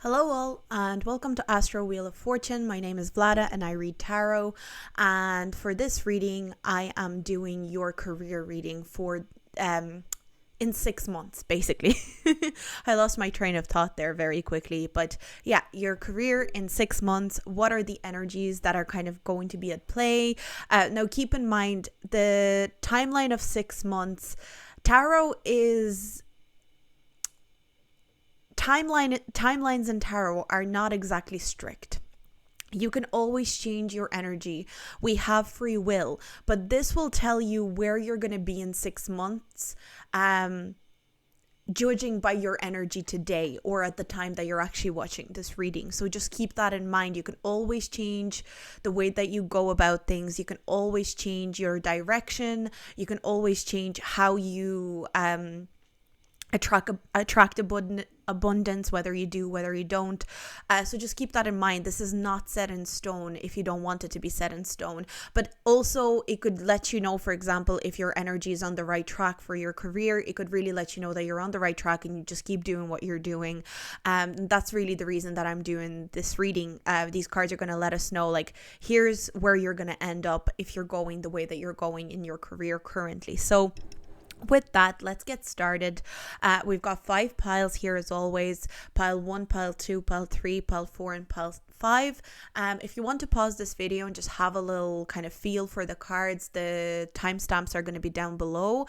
Hello, all, and welcome to Astro Wheel of Fortune. My name is Vlada, and I read tarot. And for this reading, I am doing your career reading for in 6 months, basically. I lost my train of thought there very quickly, but yeah, your career in 6 months. What are the energies that are kind of going to be at play? Now, keep in mind the timeline of 6 months. Tarot is timelines in tarot are not exactly strict. You can always change your energy. We have free will, but this will tell you where you're going to be in 6 months, judging by your energy today or at the time that you're actually watching this reading. So just keep that in mind. You can always change the way that you go about things. You can always change your direction. You can always change how you attract abundance, whether you do, whether you don't. So just keep that in mind. This is not set in stone if you don't want it to be set in stone. But also it could let you know, for example, if your energy is on the right track for your career. It could really let you know that you're on the right track and you just keep doing what you're doing. That's really the reason that I'm doing this reading. These cards are going to let us know, like, here's where you're going to end up if you're going the way that you're going in your career currently. So with that, let's get started. We've got 5 piles here as always. Pile 1, pile 2, pile 3, pile 4, and pile 5. If you want to pause this video and just have a little kind of feel for the cards, the timestamps are going to be down below.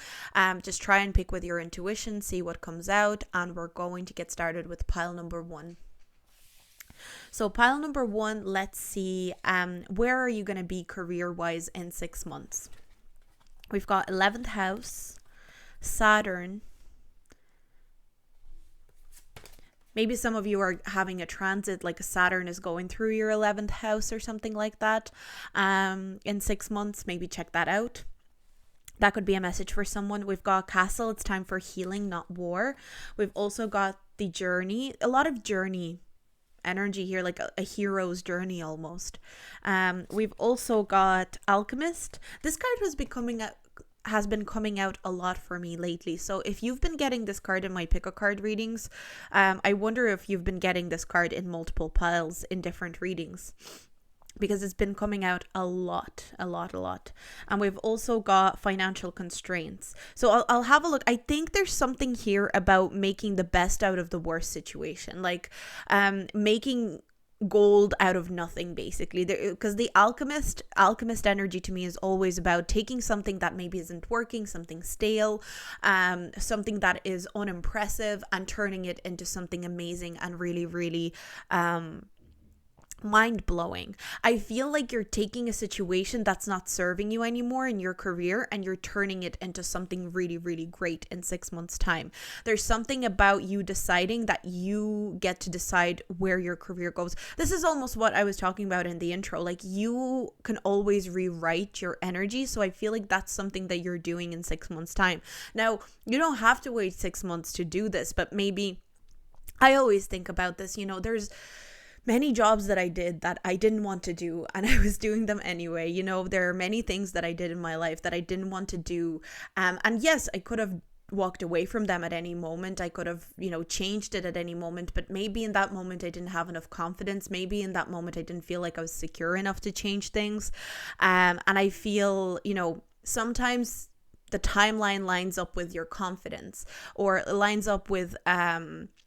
Just try and pick with your intuition, see what comes out, and we're going to get started with pile number 1. So pile number 1, let's see, where are you going to be career-wise in 6 months? We've got 11th house, Saturn. Maybe some of you are having a transit, like a Saturn is going through your 11th house or something like that in 6 months. Maybe check that out. That could be a message for someone. We've got Castle. It's time for healing, not war. We've also got the Journey. A lot of journey energy here, like a hero's journey almost. We've also got Alchemist. This card has been coming out a lot for me lately. So if you've been getting this card in my pick a card readings, I wonder if you've been getting this card in multiple piles in different readings, because it's been coming out a lot. And we've also got financial constraints. So I'll have a look. I think there's something here about making the best out of the worst situation, like making gold out of nothing, basically, because the alchemist energy to me is always about taking something that maybe isn't working, something stale, something that is unimpressive, and turning it into something amazing and really mind-blowing. I feel like you're taking a situation that's not serving you anymore in your career and you're turning it into something really great in 6 months time. There's something about you deciding that you get to decide where your career goes. This is almost what I was talking about in the intro. Like, you can always rewrite your energy. So I feel like that's something that you're doing in 6 months time. Now, you don't have to wait 6 months to do this, but maybe, I always think about this, there's many jobs that I did that I didn't want to do, and I was doing them anyway. There are many things that I did in my life that I didn't want to do. And yes, I could have walked away from them at any moment. I could have, changed it at any moment, but maybe in that moment I didn't have enough confidence. Maybe in that moment I didn't feel like I was secure enough to change things. And I feel, sometimes the timeline lines up with your confidence, or lines up with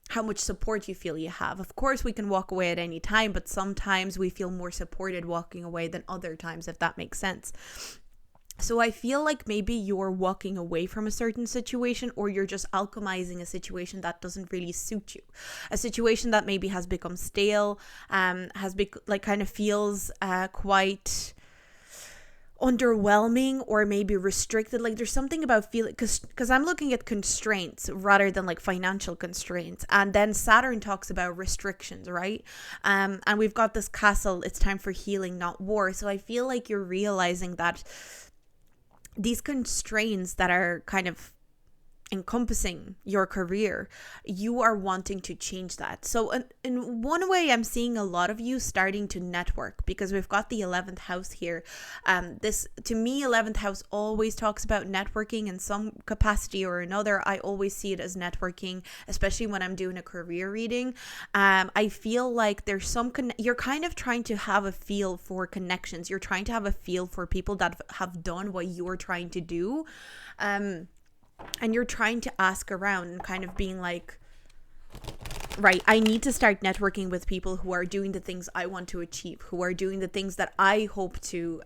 how much support you feel you have. Of course, we can walk away at any time, but sometimes we feel more supported walking away than other times, if that makes sense. So I feel like maybe you're walking away from a certain situation, or you're just alchemizing a situation that doesn't really suit you. A situation that maybe has become stale, kind of feels quite underwhelming, or maybe restricted. Like, there's something about feeling, because I'm looking at constraints rather than like financial constraints, and then Saturn talks about restrictions, right? And we've got this Castle. It's time for healing, not war. So I feel like you're realizing that these constraints that are kind of encompassing your career, you are wanting to change that. So in one way, I'm seeing a lot of you starting to network, because we've got the 11th house here. This, to me, 11th house always talks about networking in some capacity or another. I always see it as networking, especially when I'm doing a career reading. I feel like there's some you're kind of trying to have a feel for connections. You're trying to have a feel for people that have done what you're trying to do. And you're trying to ask around and kind of being like, right, I need to start networking with people who are doing the things I want to achieve, who are doing the things that I hope to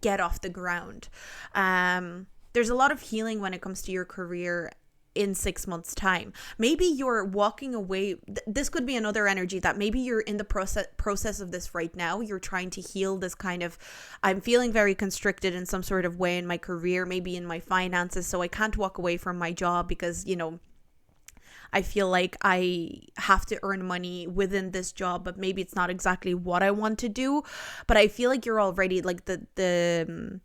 get off the ground. There's a lot of healing when it comes to your career in 6 months' time. Maybe you're walking away. This could be another energy that maybe you're in the process of this right now. You're trying to heal this kind of, I'm feeling very constricted in some sort of way in my career, maybe in my finances. So I can't walk away from my job because, I feel like I have to earn money within this job, but maybe it's not exactly what I want to do. But I feel like you're already like the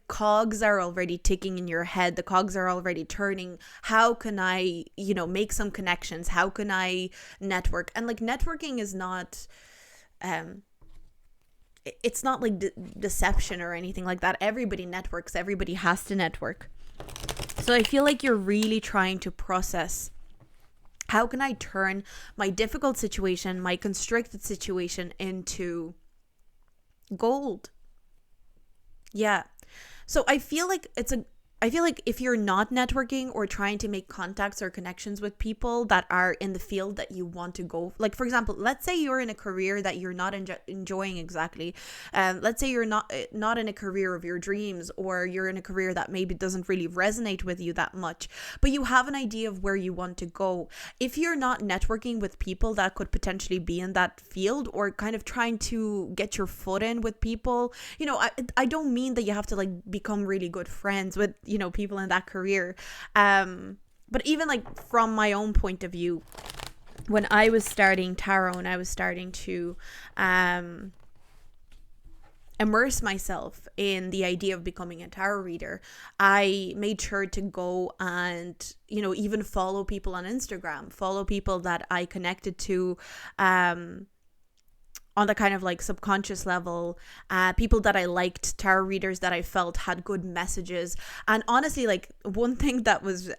cogs are already ticking in your head. The cogs are already turning. How can I, make some connections? How can I network? And like networking is not, it's not like deception or anything like that. Everybody networks. Everybody has to network. So I feel like you're really trying to process, how can I turn my difficult situation, my constricted situation into gold? Yeah. So I feel like if you're not networking or trying to make contacts or connections with people that are in the field that you want to go, like for example, let's say you're in a career that you're not enjoying exactly. Let's say you're not in a career of your dreams, or you're in a career that maybe doesn't really resonate with you that much, but you have an idea of where you want to go. If you're not networking with people that could potentially be in that field, or kind of trying to get your foot in with people, I don't mean that you have to like become really good friends with people in that career, but even like from my own point of view, when I was starting tarot and I was starting to immerse myself in the idea of becoming a tarot reader, I made sure to go and even follow people on Instagram, follow people that I connected to on the kind of like subconscious level, people that I liked, tarot readers that I felt had good messages. And honestly, like one thing that was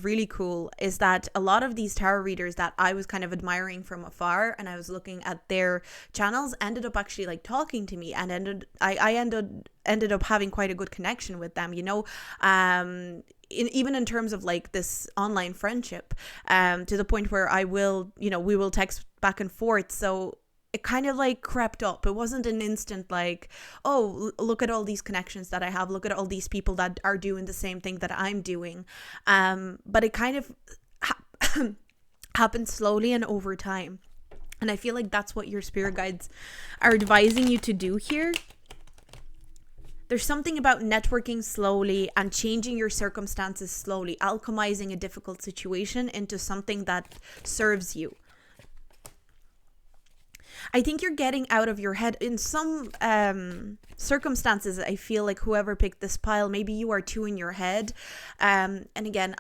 really cool is that a lot of these tarot readers that I was kind of admiring from afar, and I was looking at their channels, ended up actually like talking to me, and ended up having quite a good connection with them, even in terms of like this online friendship, to the point where we will text back and forth. So it kind of like crept up. It wasn't an instant like, oh, look at all these connections that I have. Look at all these people that are doing the same thing that I'm doing. But it kind of happened slowly and over time. And I feel like that's what your spirit guides are advising you to do here. There's something about networking slowly and changing your circumstances slowly, alchemizing a difficult situation into something that serves you. I think you're getting out of your head in some circumstances. I feel like whoever picked this pile, maybe you are too in your head. And again,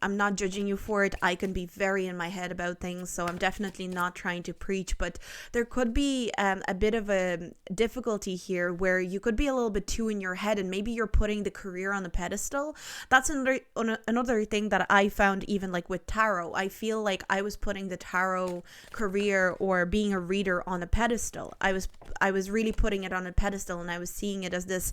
I'm not judging you for it. I can be very in my head about things, so I'm definitely not trying to preach, but there could be a bit of a difficulty here where you could be a little bit too in your head, and maybe you're putting the career on a pedestal. That's another thing that I found, even like with tarot. I feel like I was putting the tarot career or being a reader on a pedestal. I was really putting it on a pedestal, and I was seeing it as this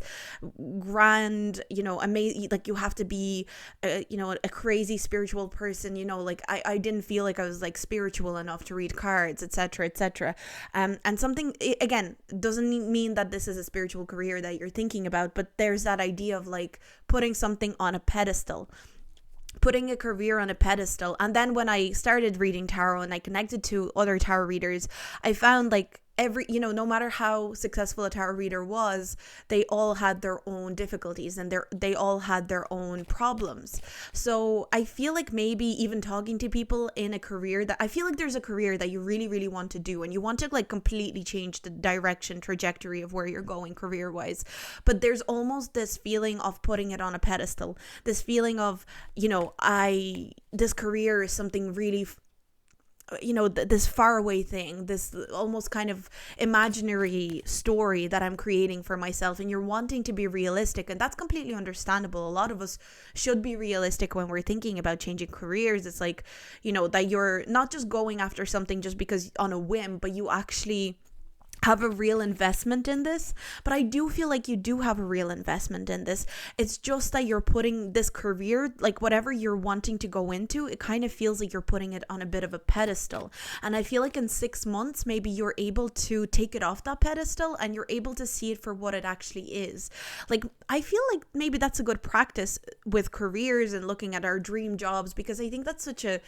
grand, amazing, like you have to be a crazy spiritual person, like I didn't feel like I was like spiritual enough to read cards, etc., etc. And something, again, doesn't mean that this is a spiritual career that you're thinking about, but there's that idea of like putting something on a pedestal, putting a career on a pedestal. And then when I started reading tarot and I connected to other tarot readers, I found like no matter how successful a tarot reader was, they all had their own difficulties, and they all had their own problems. So I feel like maybe even talking to people in a career that I feel like there's a career that you really, really want to do, and you want to like completely change the trajectory of where you're going career wise. But there's almost this feeling of putting it on a pedestal, this feeling of, this career is something really, this faraway thing, this almost kind of imaginary story that I'm creating for myself, and you're wanting to be realistic, and that's completely understandable. A lot of us should be realistic when we're thinking about changing careers. It's like, that you're not just going after something just because on a whim, but you actually have a real investment in this. But I do feel like you do have a real investment in this. It's just that you're putting this career, like whatever you're wanting to go into, it kind of feels like you're putting it on a bit of a pedestal. And I feel like in 6 months, maybe you're able to take it off that pedestal and you're able to see it for what it actually is. Like, I feel like maybe that's a good practice with careers and looking at our dream jobs, because I think that's such a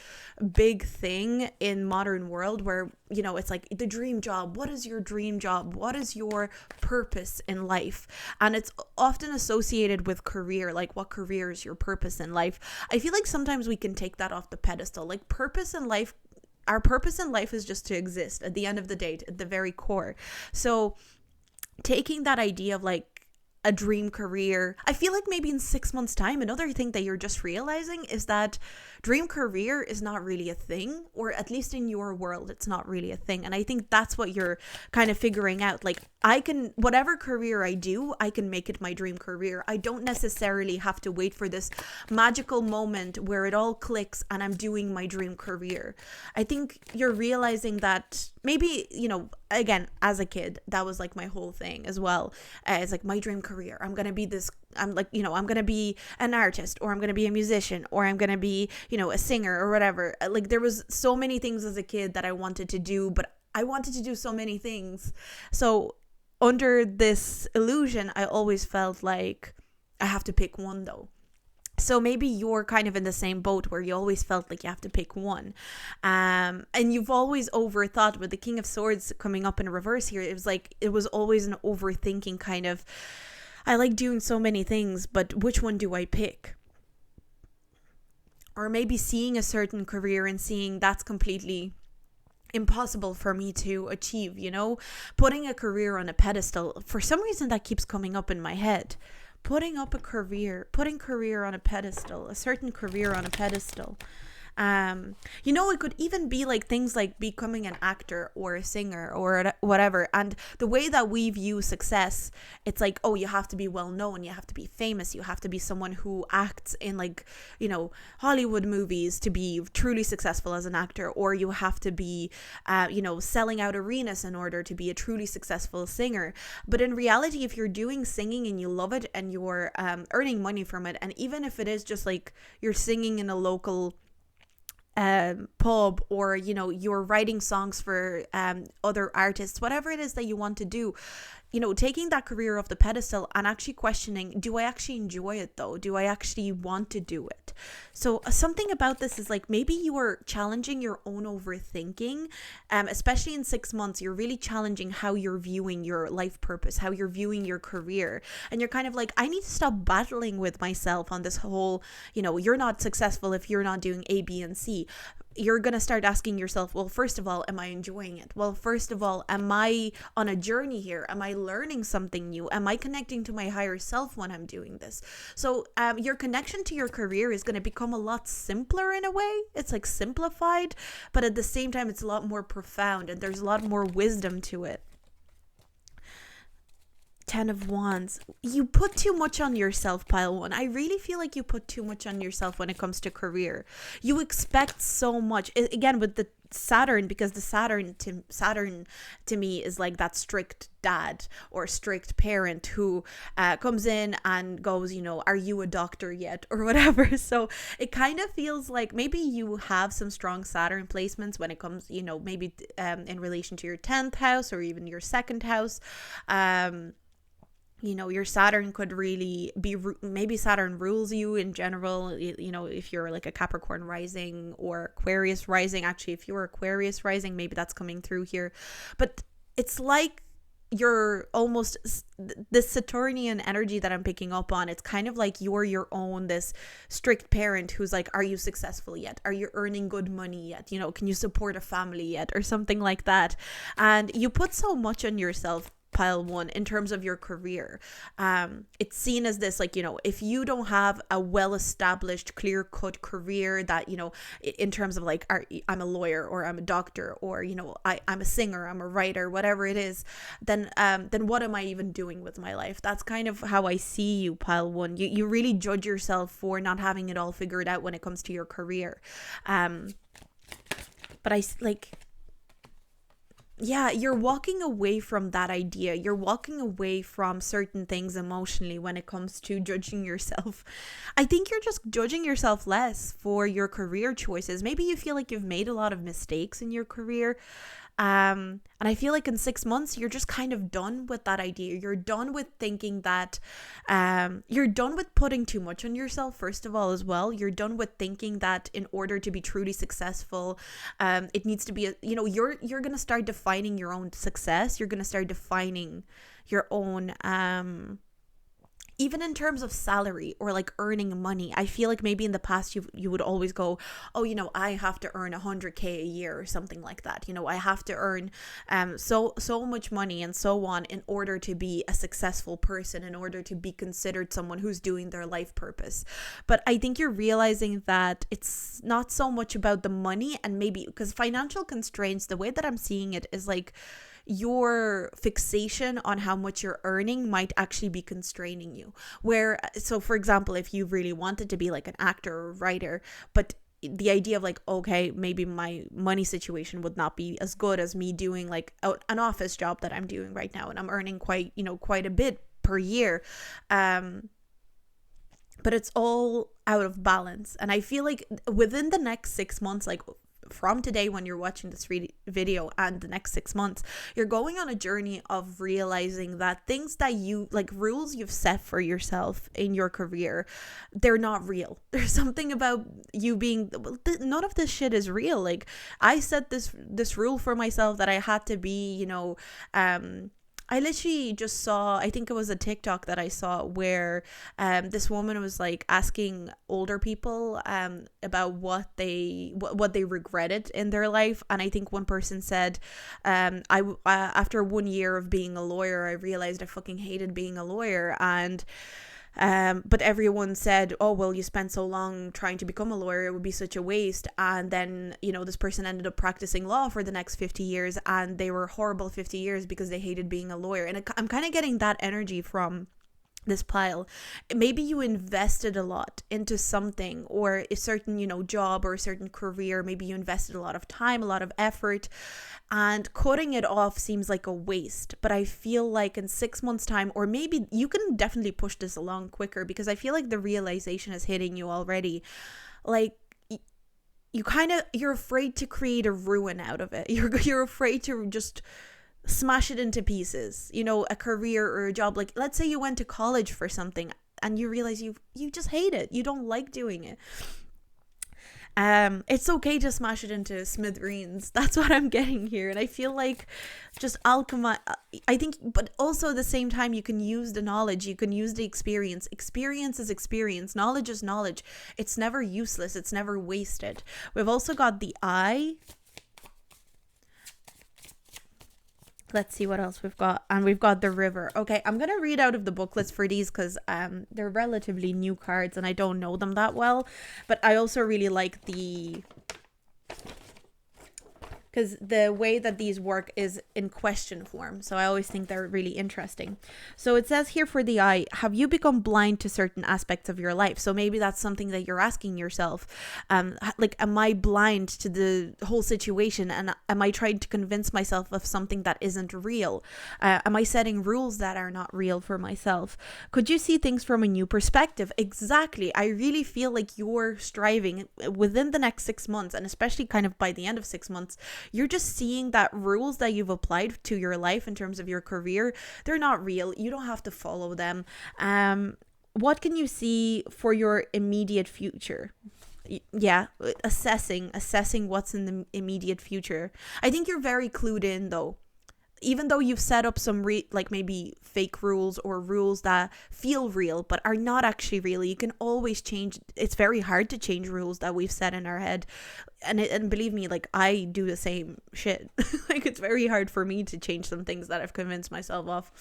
big thing in modern world where, it's like the dream job. What is your dream job? What is your purpose in life? And it's often associated with career, like what career is your purpose in life? I feel like sometimes we can take that off the pedestal. Like purpose in life, our purpose in life is just to exist at the end of the day, at the very core. So taking that idea of like a dream career, I feel like maybe in 6 months' time, another thing that you're just realizing is that dream career is not really a thing, or at least in your world, it's not really a thing. And I think that's what you're kind of figuring out. Like, whatever career I do, I can make it my dream career. I don't necessarily have to wait for this magical moment where it all clicks and I'm doing my dream career. I think you're realizing that maybe, again, as a kid, that was like my whole thing as well. It's like my dream career. I'm going to be this, I'm going to be an artist, or I'm going to be a musician, or I'm going to be, a singer or whatever. Like there was so many things as a kid that I wanted to do, but I wanted to do so many things. So under this illusion, I always felt like I have to pick one though. So maybe you're kind of in the same boat where you always felt like you have to pick one. And you've always overthought. With the King of Swords coming up in reverse here, it was always an overthinking kind of, I like doing so many things, but which one do I pick? Or maybe seeing a certain career and seeing that's completely impossible for me to achieve, putting a career on a pedestal. For some reason that keeps coming up in my head. Putting career on a pedestal, a certain career on a pedestal. It could even be like things like becoming an actor or a singer or whatever. And the way that we view success, it's like, oh, you have to be well known, you have to be famous, you have to be someone who acts in like, Hollywood movies to be truly successful as an actor, or you have to be, selling out arenas in order to be a truly successful singer. But in reality, if you're doing singing and you love it and you're earning money from it, and even if it is just like you're singing in a local pub, or you're writing songs for other artists, whatever it is that you want to do, taking that career off the pedestal and actually questioning, do I actually enjoy it though? Do I actually want to do it? So something about this is like, maybe you are challenging your own overthinking, especially in 6 months. You're really challenging how you're viewing your life purpose, how you're viewing your career, and you're kind of like, I need to stop battling with myself on this whole, you're not successful if you're not doing A, B, and C. You're going to start asking yourself, well, first of all, am I enjoying it? Well, first of all, am I on a journey here? Am I learning something new? Am I connecting to my higher self when I'm doing this? So your connection to your career is going to become a lot simpler in a way. It's like simplified, but at the same time, it's a lot more profound, and there's a lot more wisdom to it. 10 of Wands. You put too much on yourself, pile one. I really feel like you put too much on yourself when it comes to career. You expect so much. Again, with the Saturn, because the Saturn to me is like that strict dad or strict parent who comes in and goes, are you a doctor yet, or whatever. So it kind of feels like maybe you have some strong Saturn placements when it comes, maybe in relation to your 10th house or even your 2nd house. Your Saturn could really be, maybe Saturn rules you in general, if you're like a Capricorn rising or Aquarius rising. Actually, if you're Aquarius rising, maybe that's coming through here. But it's like you're almost this Saturnian energy that I'm picking up on. It's kind of like you're your own this strict parent who's like, are you successful yet? Are you earning good money yet? You know, can you support a family yet, or something like that? And you put so much on yourself, pile one, in terms of your career. It's seen as this, like, you know, if you don't have a well established clear cut career that, you know, in terms of like, I'm a lawyer, or I'm a doctor, or, you know, I'm a singer, I'm a writer, whatever it is, then what am I even doing with my life? That's kind of how I see you, pile one. You really judge yourself for not having it all figured out when it comes to your career. But I like, yeah, you're walking away from that idea. You're walking away from certain things emotionally when it comes to judging yourself. I think you're just judging yourself less for your career choices. Maybe you feel like you've made a lot of mistakes in your career. And I feel like in 6 months, you're just kind of done with that idea. You're done with thinking that, you're done with putting too much on yourself, first of all, as well. You're done with thinking that in order to be truly successful, it needs to be, you're going to start defining your own success. You're going to start defining your own, even in terms of salary or like earning money. I feel like maybe in the past you would always go, oh, I have to earn 100K a year or something like that. I have to earn so much money and so on in order to be a successful person, in order to be considered someone who's doing their life purpose. But I think you're realizing that it's not so much about the money, and maybe because financial constraints, the way that I'm seeing it is like your fixation on how much you're earning might actually be constraining you. So for example, if you really wanted to be like an actor or writer, but the idea of like, okay, maybe my money situation would not be as good as me doing like an office job that I'm doing right now, and I'm earning quite a bit per year, but it's all out of balance. And I feel like within the next 6 months, like from today when you're watching this video and the next 6 months, you're going on a journey of realizing that things that you like, rules you've set for yourself in your career, they're not real. There's something about you being, none of this shit is real. Like, I set this rule for myself that I had to be, I literally just saw, I think it was a TikTok that I saw where this woman was like asking older people about what they regretted in their life. And I think one person said, after 1 year of being a lawyer, I realized I fucking hated being a lawyer. And but everyone said, oh, well, you spent so long trying to become a lawyer, it would be such a waste. And then, this person ended up practicing law for the next 50 years, and they were horrible 50 years because they hated being a lawyer. And I'm kind of getting that energy from this pile. Maybe you invested a lot into something, or a certain job or a certain career. Maybe you invested a lot of time, a lot of effort, and cutting it off seems like a waste. But I feel like in 6 months time, or maybe you can definitely push this along quicker, because I feel like the realization is hitting you already. Like, you're afraid to create a ruin out of it. You're afraid to just smash it into pieces, a career or a job. Like, let's say you went to college for something and you realize you just hate it, you don't like doing it. It's okay to smash it into smithereens. That's what I'm getting here. And I feel like just alchemy, I think, but also at the same time, you can use the knowledge, you can use the experience. Experience is experience, knowledge is knowledge. It's never useless, it's never wasted. We've also got the eye. Let's see what else we've got. And we've got the river. Okay, I'm going to read out of the booklets for these because they're relatively new cards and I don't know them that well. But I also really like because the way that these work is in question form. So I always think they're really interesting. So it says here for the eye, have you become blind to certain aspects of your life? So maybe that's something that you're asking yourself. Like, am I blind to the whole situation? And am I trying to convince myself of something that isn't real? Am I setting rules that are not real for myself? Could you see things from a new perspective? Exactly. I really feel like you're striving within the next 6 months, and especially kind of by the end of 6 months, you're just seeing that rules that you've applied to your life in terms of your career, they're not real. You don't have to follow them. What can you see for your immediate future? Yeah, assessing what's in the immediate future. I think you're very clued in though. even though you've set up some like maybe fake rules or rules that feel real but are not actually real, you can always change. It's very hard to change rules that we've set in our head, and believe me, like I do the same shit. Like it's very hard for me to change some things that I've convinced myself of.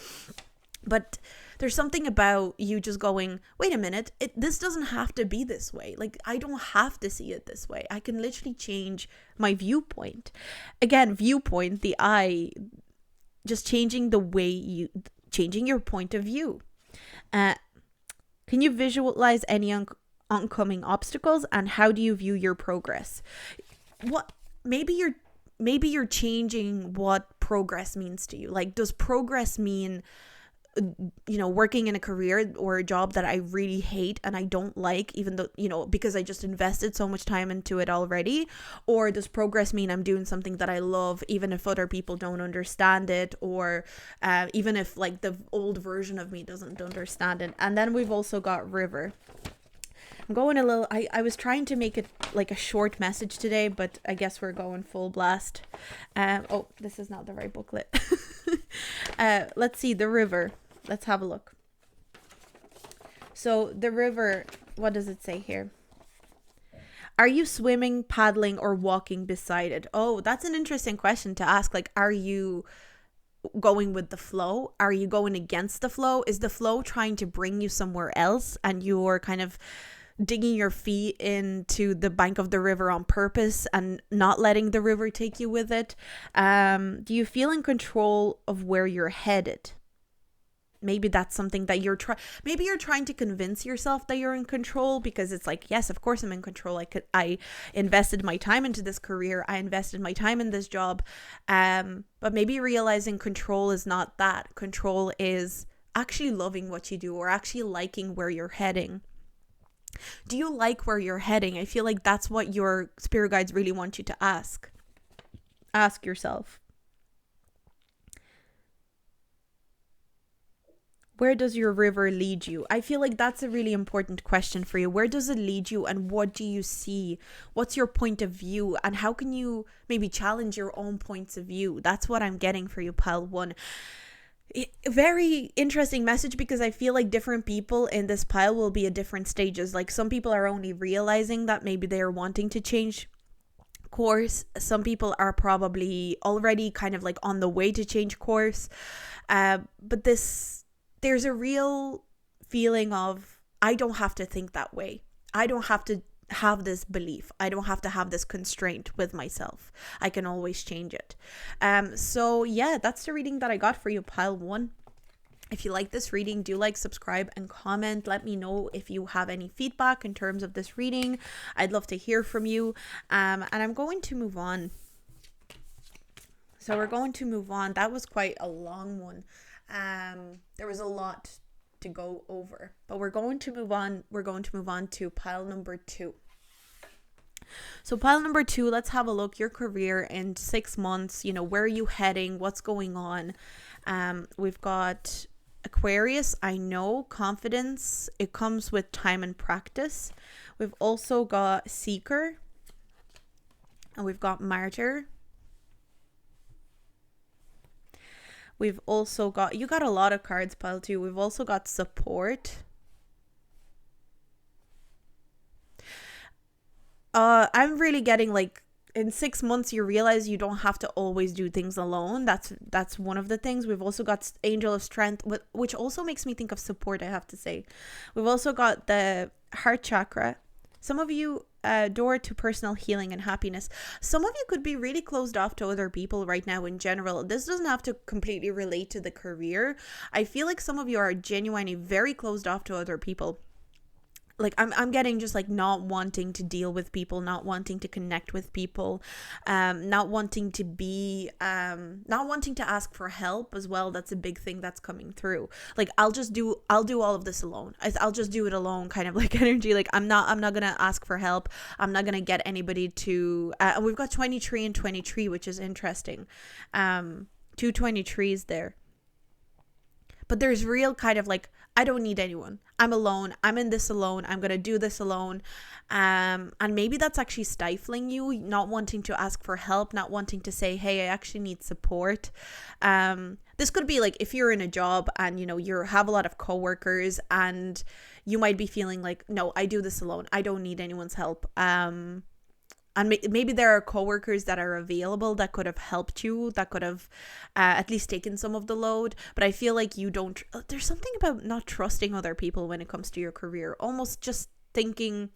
But there's something about you just going, wait a minute, this doesn't have to be this way. Like, I don't have to see it this way. I can literally change my viewpoint. Again, viewpoint, the I, just changing the way changing your point of view. Can you visualize any oncoming obstacles, and how do you view your progress? Maybe you're changing what progress means to you. Like, does progress mean working in a career or a job that I really hate and I don't like, even though, because I just invested so much time into it already? Or does progress mean I'm doing something that I love, even if other people don't understand it, or even if like the old version of me doesn't understand it? And then we've also got river. I'm going a little, I was trying to make it like a short message today, but I guess we're going full blast. This is not the right booklet. Let's see, the river. Let's have a look. So the river, what does it say here? Are you swimming, paddling, or walking beside it? Oh, that's an interesting question to ask. Like, are you going with the flow? Are you going against the flow? Is the flow trying to bring you somewhere else and you're kind of digging your feet into the bank of the river on purpose and not letting the river take you with it? Do you feel in control of where you're headed? Maybe that's something that maybe you're trying to convince yourself that you're in control, because it's like, yes, of course I'm in control. I invested my time into this career. I invested my time in this job. But maybe realizing control is not that. Control is actually loving what you do, or actually liking where you're heading. Do you like where you're heading? I feel like that's what your spirit guides really want you to ask. Ask yourself. Where does your river lead you? I feel like that's a really important question for you. Where does it lead you, and what do you see? What's your point of view, and how can you maybe challenge your own points of view? That's what I'm getting for you, pile 1. Very interesting message, because I feel like different people in this pile will be at different stages. Like, some people are only realizing that maybe they are wanting to change course. Some people are probably already kind of like on the way to change course. But there's a real feeling of, I don't have to think that way. I don't have to have this belief. I don't have to have this constraint with myself. I can always change it. So yeah, that's the reading that I got for you, pile 1. If you like this reading, do like, subscribe, and comment. Let me know if you have any feedback in terms of this reading. I'd love to hear from you. And I'm going to move on. So we're going to move on. That was quite a long one. There was a lot to go over, but we're going to move on. We're going to move on to pile number 2. So pile number 2, let's have a look. Your career in 6 months, where are you heading? What's going on? We've got Aquarius. I know, confidence. It comes with time and practice. We've also got Seeker, and we've got Martyr. We've also got, you got a lot of cards, pile 2. We've also got Support. I'm really getting like, in 6 months you realize you don't have to always do things alone. That's one of the things. We've also got Angel of Strength, which also makes me think of support, I have to say. We've also got the heart chakra. Some of you, door to personal healing and happiness. Some of you could be really closed off to other people right now in general. This doesn't have to completely relate to the career. I feel like some of you are genuinely very closed off to other people. Like, I'm getting just like not wanting to deal with people, not wanting to connect with people, not wanting to ask for help as well. That's a big thing that's coming through. Like, I'll do all of this alone. I'll just do it alone, kind of like energy. Like, I'm not gonna ask for help. I'm not gonna get anybody to, we've got 23 and 23, which is interesting. 2 23s there. But there's real kind of like, I don't need anyone. I'm alone. I'm in this alone. I'm going to do this alone. And maybe that's actually stifling you, not wanting to ask for help, not wanting to say, hey, I actually need support. This could be like if you're in a job and, you know, you have a lot of coworkers and you might be feeling like, no, I do this alone. I don't need anyone's help. And maybe there are coworkers that are available that could have helped you, that could have at least taken some of the load. But I feel like you don't, there's something about not trusting other people when it comes to your career. Almost just thinking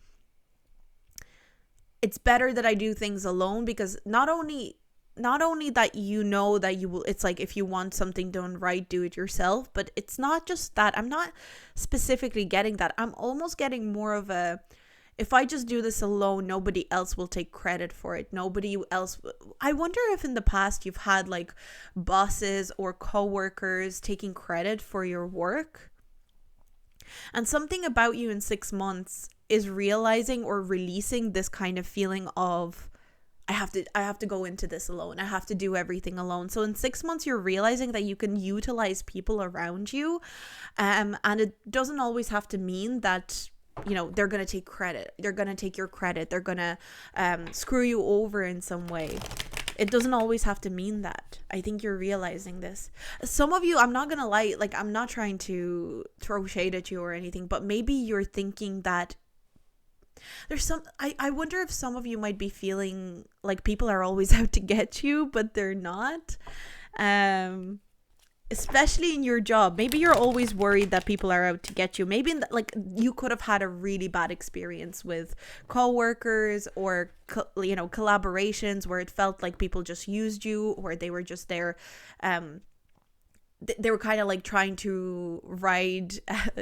it's better that I do things alone, because not only that, you know, that you will, it's like if you want something done right, do it yourself. But it's not just that. I'm not specifically getting that. I'm almost getting more of a, if I just do this alone, nobody else will take credit for it. Nobody else. I wonder if in the past you've had like bosses or coworkers taking credit for your work. And something about you in 6 months is realizing or releasing this kind of feeling of, I have to go into this alone. I have to do everything alone. So in 6 months, you're realizing that you can utilize people around you. And it doesn't always have to mean that, you know, they're going to take credit. They're going to take your credit. They're going to screw you over in some way. It doesn't always have to mean that. I think you're realizing this. Some of you, I'm not going to lie, like, I'm not trying to throw shade at you or anything, but maybe you're thinking that there's some, I wonder if some of you might be feeling like people are always out to get you, but they're not. Especially in your job. Maybe you're always worried that people are out to get you. Maybe like you could have had a really bad experience with coworkers or collaborations where it felt like people just used you, or they were just there. They were kind of like trying to ride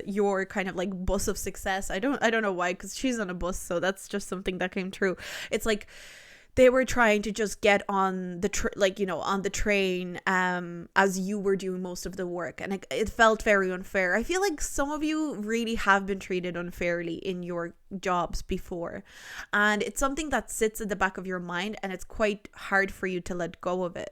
your kind of like bus of success. I don't know why, because she's on a bus, so that's just something that came true. It's like they were trying to just get on the on the train as you were doing most of the work, and it felt very unfair. I feel like some of you really have been treated unfairly in your jobs before, and it's something that sits at the back of your mind, and it's quite hard for you to let go of it.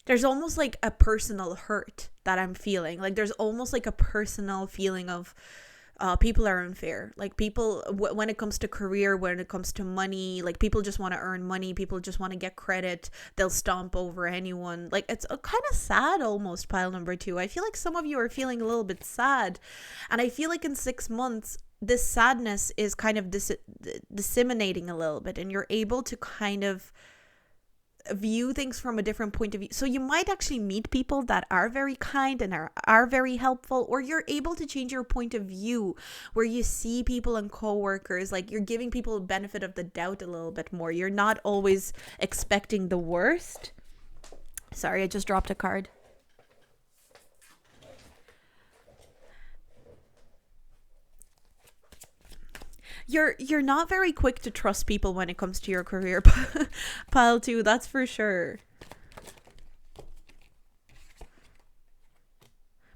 There's almost like a personal hurt that I'm feeling. Like there's almost like a personal feeling of people are unfair. Like people, when it comes to career, when it comes to money, like people just want to earn money. People just want to get credit. They'll stomp over anyone. Like it's kind of sad almost, pile number 2. I feel like some of you are feeling a little bit sad. And I feel like in 6 months, this sadness is kind of disseminating a little bit, and you're able to kind of view things from a different point of view. So you might actually meet people that are very kind and are very helpful, or you're able to change your point of view where you see people and coworkers, like you're giving people a benefit of the doubt a little bit more. You're not always expecting the worst. Sorry, I just dropped a card. You're not very quick to trust people when it comes to your career, pile 2, that's for sure.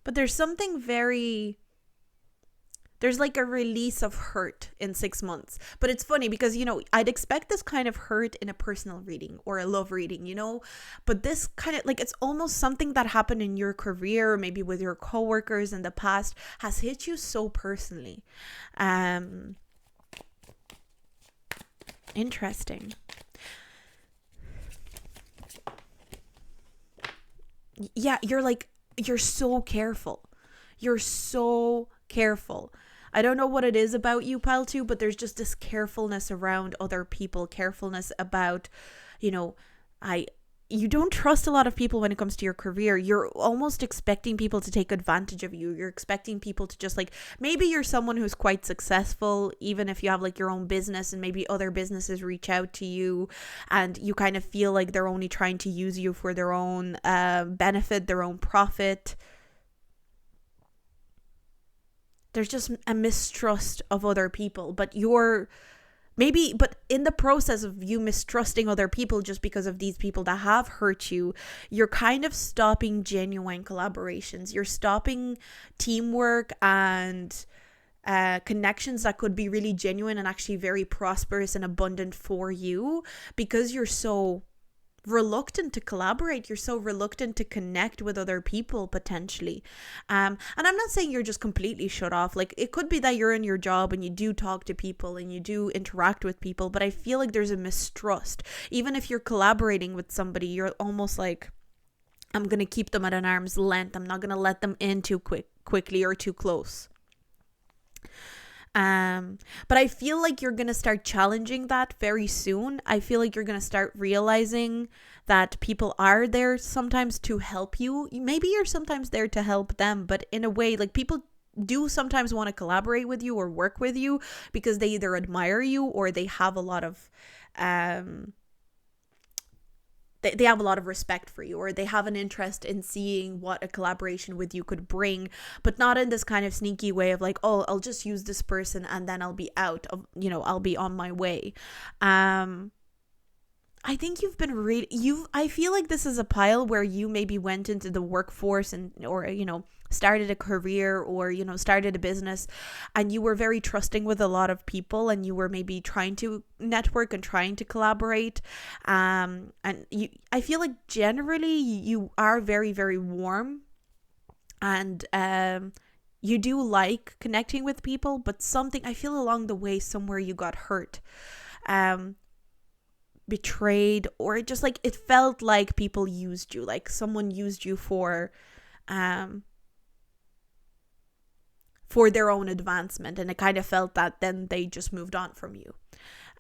But there's like a release of hurt in 6 months. But it's funny because, I'd expect this kind of hurt in a personal reading or a love reading, but this kind of like, it's almost something that happened in your career, or maybe with your coworkers in the past, has hit you so personally. Interesting. Yeah, you're so careful. You're so careful. I don't know what it is about you, pal, too, but there's just this carefulness around other people, carefulness about, you don't trust a lot of people when it comes to your career. You're almost expecting people to take advantage of you. You're expecting people to just maybe you're someone who's quite successful, even if you have your own business, and maybe other businesses reach out to you and you kind of feel like they're only trying to use you for their own benefit, their own profit. There's just a mistrust of other people, but in the process of you mistrusting other people just because of these people that have hurt you, you're kind of stopping genuine collaborations. You're stopping teamwork and connections that could be really genuine and actually very prosperous and abundant for you, because you're so reluctant to collaborate. You're so reluctant to connect with other people potentially. And I'm not saying you're just completely shut off. Like, it could be that you're in your job and you do talk to people and you do interact with people, but I feel like there's a mistrust. Even if you're collaborating with somebody, you're almost like, I'm going to keep them at an arm's length. I'm not going to let them in too quickly or too close. But I feel like you're gonna start challenging that very soon. I feel like you're gonna start realizing that people are there sometimes to help you. Maybe you're sometimes there to help them, but in a way, like, people do sometimes want to collaborate with you or work with you because they either admire you or they have a lot of they have a lot of respect for you, or they have an interest in seeing what a collaboration with you could bring, but not in this kind of sneaky way of like, oh, I'll just use this person and then I'll be out of, I'll be on my way. I think you've been I feel like this is a pile where you maybe went into the workforce or started a career or, started a business, and you were very trusting with a lot of people, and you were maybe trying to network and trying to collaborate. And I feel like generally you are very, very warm, and you do like connecting with people, but something, I feel along the way, somewhere you got hurt, betrayed, or just like it felt like people used you, like someone used you for their own advancement, and it kind of felt that then they just moved on from you.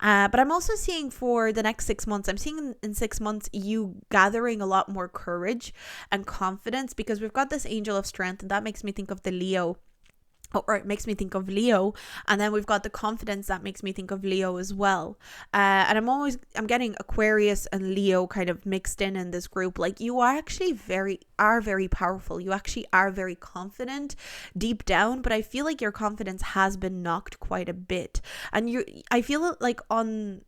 But I'm also seeing for the next 6 months, I'm seeing in 6 months you gathering a lot more courage and confidence, because we've got this angel of strength, and that makes me think of the Leo, or it makes me think of Leo, and then we've got the confidence that makes me think of Leo as well. And I'm getting Aquarius and Leo kind of mixed in this group. Like, you are actually very powerful. You actually are very confident deep down, but I feel like your confidence has been knocked quite a bit. And I feel like on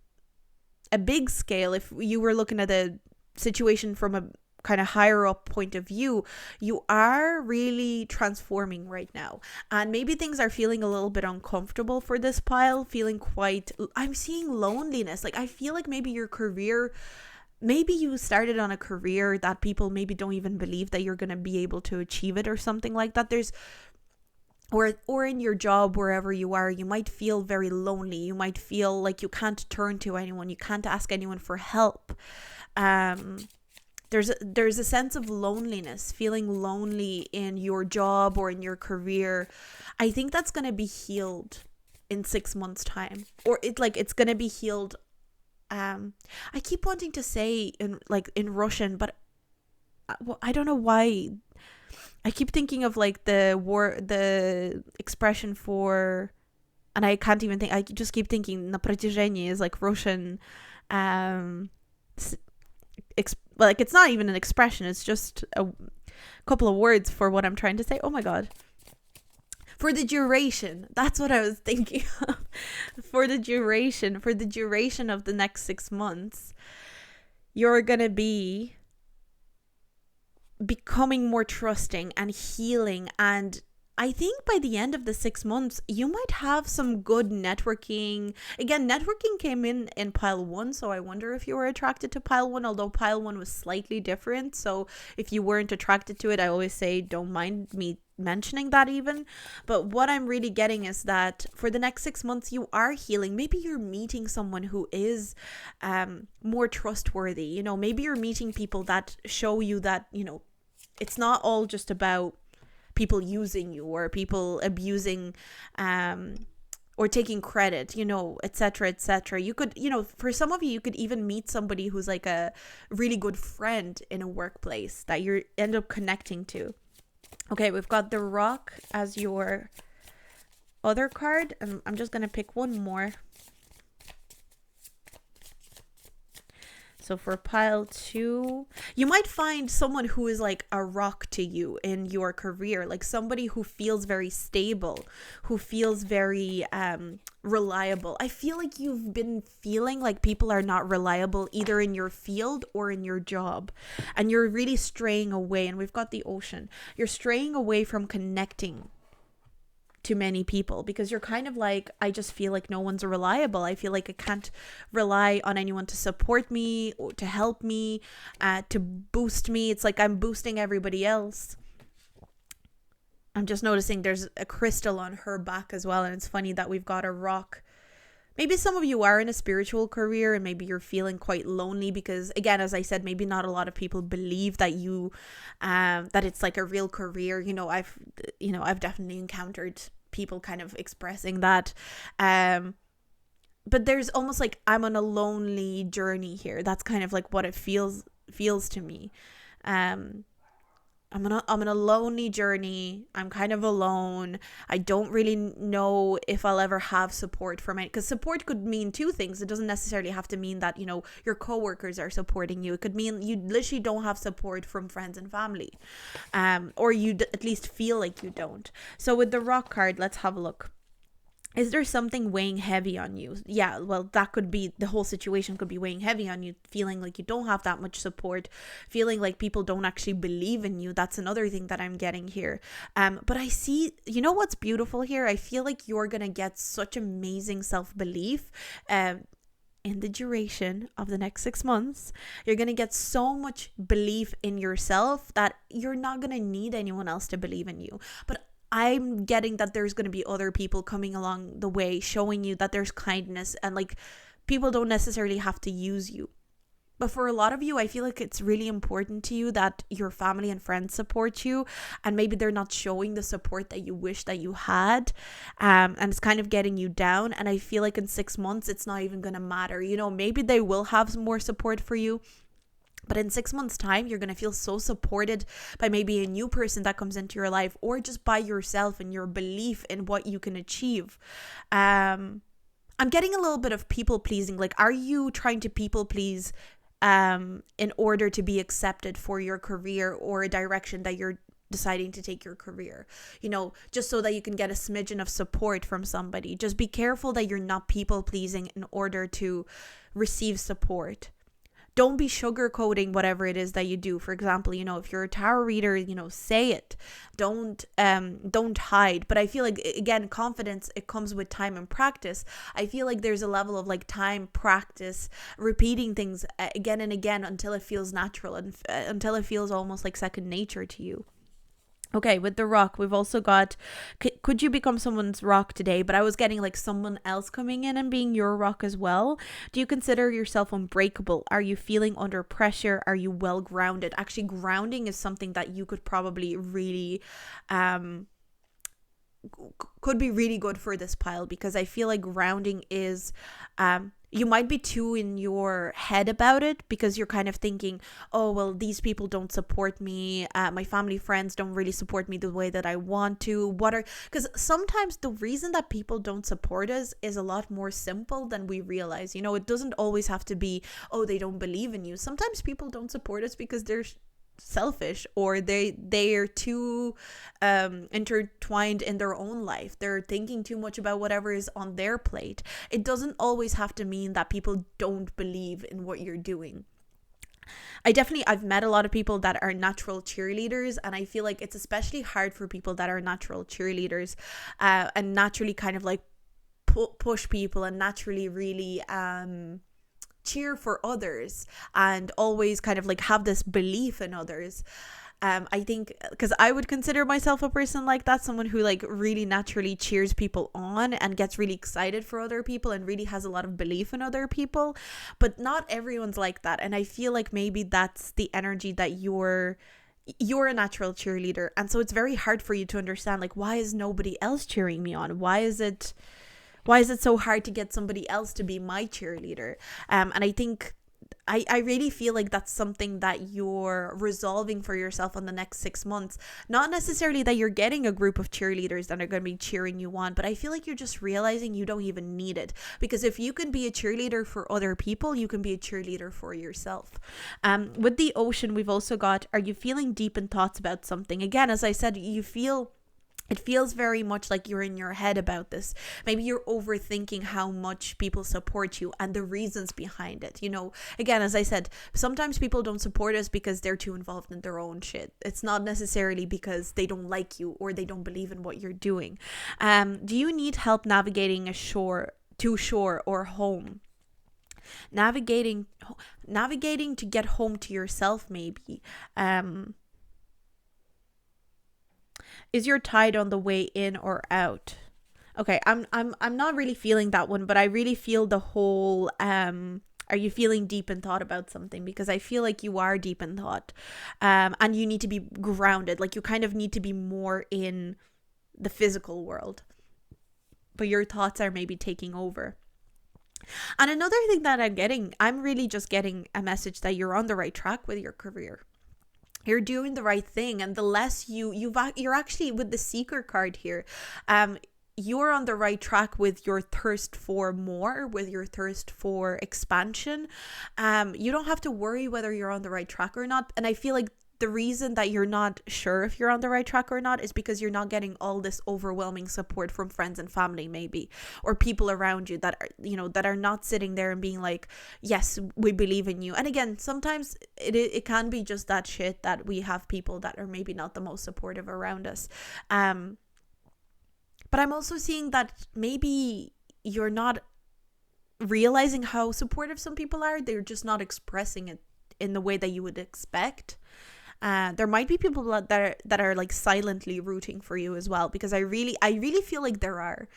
a big scale, if you were looking at a situation from a kind of higher up point of view, you are really transforming right now, and maybe things are feeling a little bit uncomfortable for this pile, I'm seeing loneliness. Like, I feel like maybe your career, maybe you started on a career that people maybe don't even believe that you're going to be able to achieve it, or something like that. Or in your job, wherever you are, you might feel very lonely. You might feel like you can't turn to anyone, you can't ask anyone for help. There's a sense of loneliness, feeling lonely in your job or in your career. I think that's going to be healed in 6 months' time, or it's going to be healed. I keep wanting to say in Russian, but I don't know why. I keep thinking of like the expression for, and I can't even think. I just keep thinking на протяжении is like Russian. Like, it's not even an expression, it's just a couple of words for what I'm trying to say. Oh my god. For the duration. That's what I was thinking of. For the duration of the next 6 months, you're going to be becoming more trusting and healing, and I think by the end of the 6 months, you might have some good networking. Again, networking came in pile 1, so I wonder if you were attracted to pile 1, although pile 1 was slightly different. So if you weren't attracted to it, I always say don't mind me mentioning that even. But what I'm really getting is that for the next 6 months, you are healing. Maybe you're meeting someone who is more trustworthy. Maybe you're meeting people that show you that, it's not all just about people using you or people abusing or taking credit, etc., etc. You could, for some of you could even meet somebody who's like a really good friend in a workplace that you end up connecting to. Okay, we've got the Rock as your other card, and I'm just gonna pick one more. So for pile 2, you might find someone who is like a rock to you in your career, like somebody who feels very stable, who feels very reliable. I feel like you've been feeling like people are not reliable either in your field or in your job, and you're really straying away. And we've got the Ocean. You're straying away from connecting to many people, because you're kind of like, I just feel like no one's reliable. I feel like I can't rely on anyone to support me or to help me, to boost me. It's like I'm boosting everybody else. I'm just noticing there's a crystal on her back as well, and it's funny that we've got a rock. Maybe some of you are in a spiritual career and maybe you're feeling quite lonely because, again, as I said, maybe not a lot of people believe that that it's like a real career. I've definitely encountered people kind of expressing that. But there's almost like I'm on a lonely journey here. That's kind of like what it feels to me. I'm on a lonely journey. I'm kind of alone. I don't really know if I'll ever have support from it, because support could mean two things. It doesn't necessarily have to mean that, your coworkers are supporting you. It could mean you literally don't have support from friends and family, or you at least feel like you don't. So with the rock card, let's have a look. Is there something weighing heavy on you? Yeah, well, that could be, the whole situation could be weighing heavy on you, feeling like you don't have that much support, feeling like people don't actually believe in you. That's another thing that I'm getting here. But I see, what's beautiful here? I feel like you're going to get such amazing self-belief, in the duration of the next 6 months. You're going to get so much belief in yourself that you're not going to need anyone else to believe in you. But I'm getting that there's going to be other people coming along the way showing you that there's kindness, and like people don't necessarily have to use you. But for a lot of you, I feel like it's really important to you that your family and friends support you, and maybe they're not showing the support that you wish that you had, and it's kind of getting you down. And I feel like in 6 months, it's not even going to matter. Maybe they will have some more support for you. But in 6 months' time, you're going to feel so supported by maybe a new person that comes into your life, or just by yourself and your belief in what you can achieve. I'm getting a little bit of people pleasing. Like, are you trying to people please in order to be accepted for your career or a direction that you're deciding to take your career, just so that you can get a smidgen of support from somebody? Just be careful that you're not people pleasing in order to receive support. Don't be sugarcoating whatever it is that you do. For example, if you're a tarot reader, say it. Don't hide. But I feel like, again, confidence, it comes with time and practice. I feel like there's a level of like time, practice, repeating things again and again until it feels natural and until it feels almost like second nature to you. Okay, with the rock, we've also got, could you become someone's rock today? But I was getting like someone else coming in and being your rock as well. Do you consider yourself unbreakable? Are you feeling under pressure? Are you well grounded? Actually, grounding is something that you could probably really, could be really good for this pile, because I feel like grounding is, you might be too in your head about it, because you're kind of thinking, oh, well, these people don't support me. My family, friends don't really support me the way that I want to. Because sometimes the reason that people don't support us is a lot more simple than we realize. It doesn't always have to be, oh, they don't believe in you. Sometimes people don't support us because they're selfish, or they are too intertwined in their own life. They're thinking too much about whatever is on their plate. It doesn't always have to mean that people don't believe in what you're doing. I've met a lot of people that are natural cheerleaders, and I feel like it's especially hard for people that are natural cheerleaders, and naturally kind of like push people and naturally really cheer for others and always kind of like have this belief in others. I think, because I would consider myself a person like that, someone who like really naturally cheers people on and gets really excited for other people and really has a lot of belief in other people. But not everyone's like that, and I feel like maybe that's the energy that you're a natural cheerleader, and so it's very hard for you to understand, like, why is nobody else cheering me on? Why is it so hard to get somebody else to be my cheerleader? And I think I really feel like that's something that you're resolving for yourself on the next 6 months. Not necessarily that you're getting a group of cheerleaders that are going to be cheering you on, but I feel like you're just realizing you don't even need it. Because if you can be a cheerleader for other people, you can be a cheerleader for yourself. With the ocean, we've also got, are you feeling deep in thoughts about something? Again, as I said, you feel It feels very much like you're in your head about this. Maybe you're overthinking how much people support you and the reasons behind it. Again, as I said, sometimes people don't support us because they're too involved in their own shit. It's not necessarily because they don't like you or they don't believe in what you're doing. Do you need help navigating to shore or home? Navigating to get home to yourself, maybe. Is your tide on the way in or out? Okay, I'm not really feeling that one, but I really feel the whole are you feeling deep in thought about something? Because I feel like you are deep in thought. And you need to be grounded. Like, you kind of need to be more in the physical world. But your thoughts are maybe taking over. And another thing that I'm really just getting a message that you're on the right track with your career. You're doing the right thing, and the less you're actually, with the seeker card here, you're on the right track with your thirst for more, with your thirst for expansion. You don't have to worry whether you're on the right track or not. And I feel like the reason that you're not sure if you're on the right track or not is because you're not getting all this overwhelming support from friends and family, maybe, or people around you that are, that are not sitting there and being like, yes, we believe in you. And again, sometimes it can be just that shit that we have people that are maybe not the most supportive around us. But I'm also seeing that maybe you're not realizing how supportive some people are. They're just not expressing it in the way that you would expect. There might be people that are like silently rooting for you as well, because I really feel like there are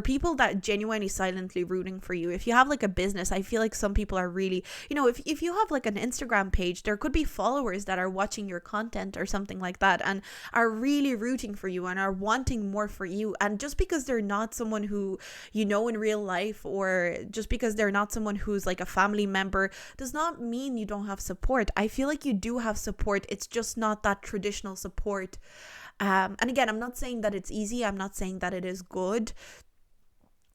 people that genuinely silently rooting for you. If you have like a business, I feel like some people are really, if you have like an Instagram page, there could be followers that are watching your content or something like that and are really rooting for you and are wanting more for you. And just because they're not someone who in real life, or just because they're not someone who's like a family member, does not mean you don't have support. I feel like you do have support. It's just not that traditional support. And again, I'm not saying that it's easy. I'm not saying that it is good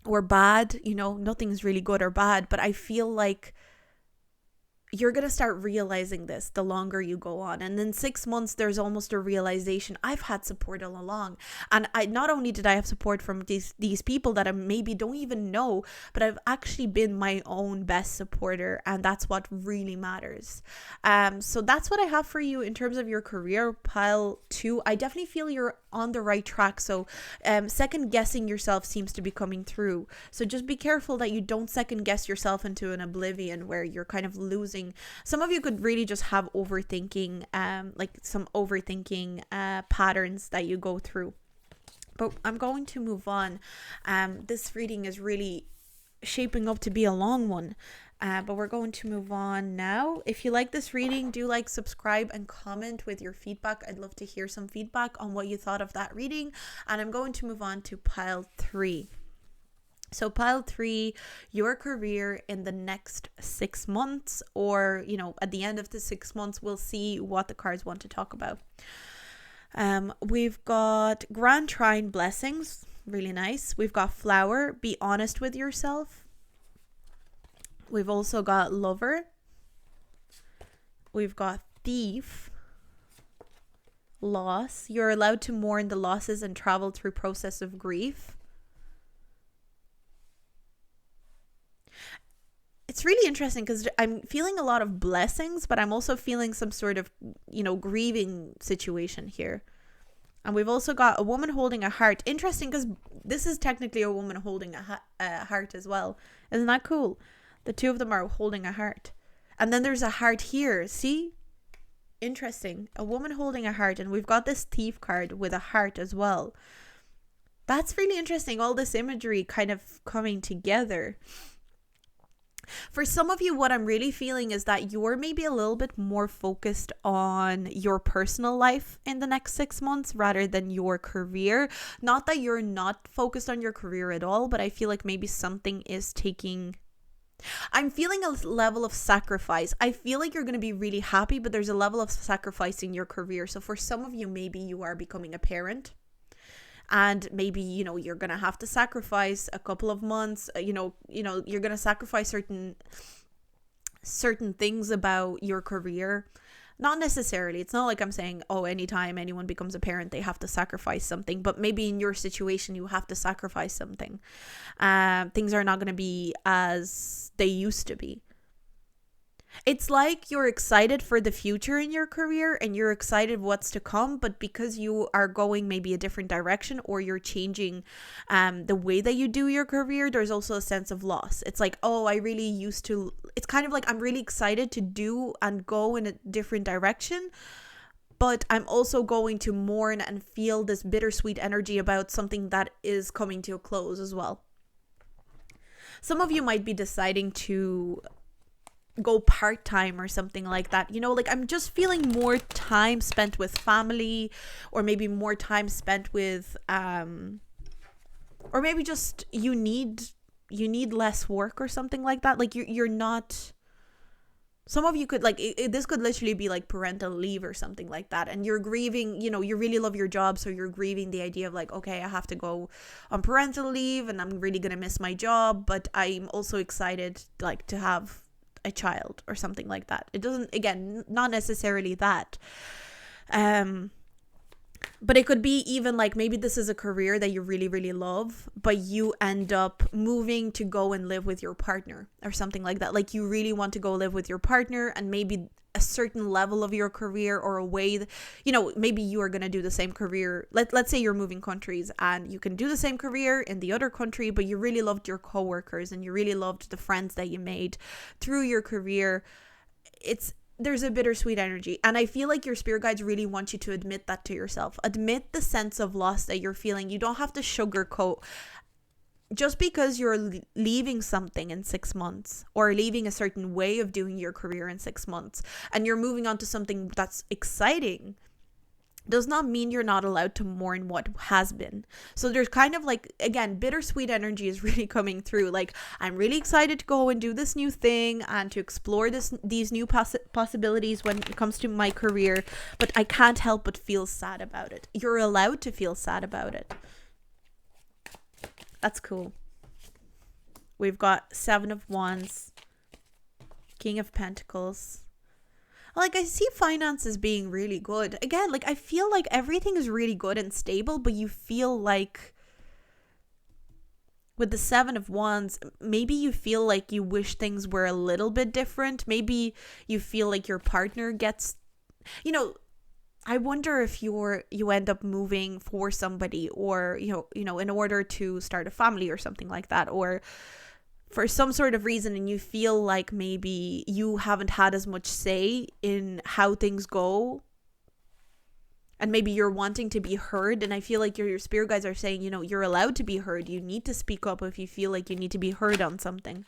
or bad. Nothing's really good or bad, but I feel like you're going to start realizing this the longer you go on. And in 6 months, there's almost a realization. I've had support all along. And not only did I have support from these people that I maybe don't even know, but I've actually been my own best supporter. And that's what really matters. So that's what I have for you in terms of your career, pile 2. I definitely feel you're on the right track. So second guessing yourself seems to be coming through. So just be careful that you don't second guess yourself into an oblivion where you're kind of losing. Some of you could really just have overthinking, like some overthinking patterns that you go through. But I'm going to move on. This reading is really shaping up to be a long one. But we're going to move on now. If you like this reading, do subscribe and comment with your feedback. I'd love to hear some feedback on what you thought of that reading. And I'm going to move on to pile 3. So pile 3, your career in the next 6 months, or, at the end of the 6 months, we'll see what the cards want to talk about. We've got Grand Trine Blessings, really nice. We've got Flower, Be Honest with Yourself. We've also got Lover. We've got Thief. Loss. You're allowed to mourn the losses and travel through process of grief. It's really interesting because I'm feeling a lot of blessings, but I'm also feeling some sort of, grieving situation here. And we've also got a woman holding a heart. Interesting, because this is technically a woman holding a heart as well. Isn't that cool? The two of them are holding a heart. And then there's a heart here. See? Interesting. A woman holding a heart. And we've got this Thief card with a heart as well. That's really interesting. All this imagery kind of coming together. For some of you, what I'm really feeling is that you're maybe a little bit more focused on your personal life in the next 6 months rather than your career. Not that you're not focused on your career at all, but I feel like maybe something is taking... I'm feeling a level of sacrifice. I feel like you're going to be really happy, but there's a level of sacrifice in your career. So for some of you, maybe you are becoming a parent. And maybe, you're going to have to sacrifice a couple of months, you're going to sacrifice certain things about your career. Not necessarily. It's not like I'm saying, oh, anytime anyone becomes a parent, they have to sacrifice something. But maybe in your situation, you have to sacrifice something. Things are not going to be as they used to be. It's like you're excited for the future in your career and you're excited what's to come, but because you are going maybe a different direction or you're changing the way that you do your career, there's also a sense of loss. It's like, oh, I really used to, it's kind of like I'm really excited to do and go in a different direction, but I'm also going to mourn and feel this bittersweet energy about something that is coming to a close as well. Some of you might be deciding to go part-time or something like that, like I'm just feeling more time spent with family, or maybe more time spent with or maybe just you need less work or something like that. Like you're not, some of you could like this could literally be like parental leave or something like that, and you're grieving, you really love your job, so you're grieving the idea of like, okay, I have to go on parental leave and I'm really gonna miss my job, but I'm also excited like to have a child or something like that. It doesn't, again, not necessarily that, but it could be even like maybe this is a career that you really, really love, but you end up moving to go and live with your partner or something like that. Like you really want to go live with your partner, and maybe a certain level of your career or a way that, maybe you are going to do the same career. Let's say you're moving countries and you can do the same career in the other country, but you really loved your coworkers and you really loved the friends that you made through your career. There's a bittersweet energy, and I feel like your spirit guides really want you to admit that to yourself. Admit the sense of loss that you're feeling. You don't have to sugarcoat. Just because you're leaving something in 6 months, or leaving a certain way of doing your career in 6 months, and you're moving on to something that's exciting, does not mean you're not allowed to mourn what has been. So there's kind of like, again, bittersweet energy is really coming through. Like, I'm really excited to go and do this new thing and to explore these new possibilities when it comes to my career, but I can't help but feel sad about it. You're allowed to feel sad about it. That's cool. We've got 7 of Wands, King of Pentacles. Like, I see finances being really good. Again, like, I feel like everything is really good and stable, but you feel like with the 7 of Wands, maybe you feel like you wish things were a little bit different. Maybe you feel like your partner gets, I wonder if you end up moving for somebody, or in order to start a family or something like that, or for some sort of reason, and you feel like maybe you haven't had as much say in how things go, and maybe you're wanting to be heard. And I feel like your spirit guides are saying, you're allowed to be heard. You need to speak up if you feel like you need to be heard on something.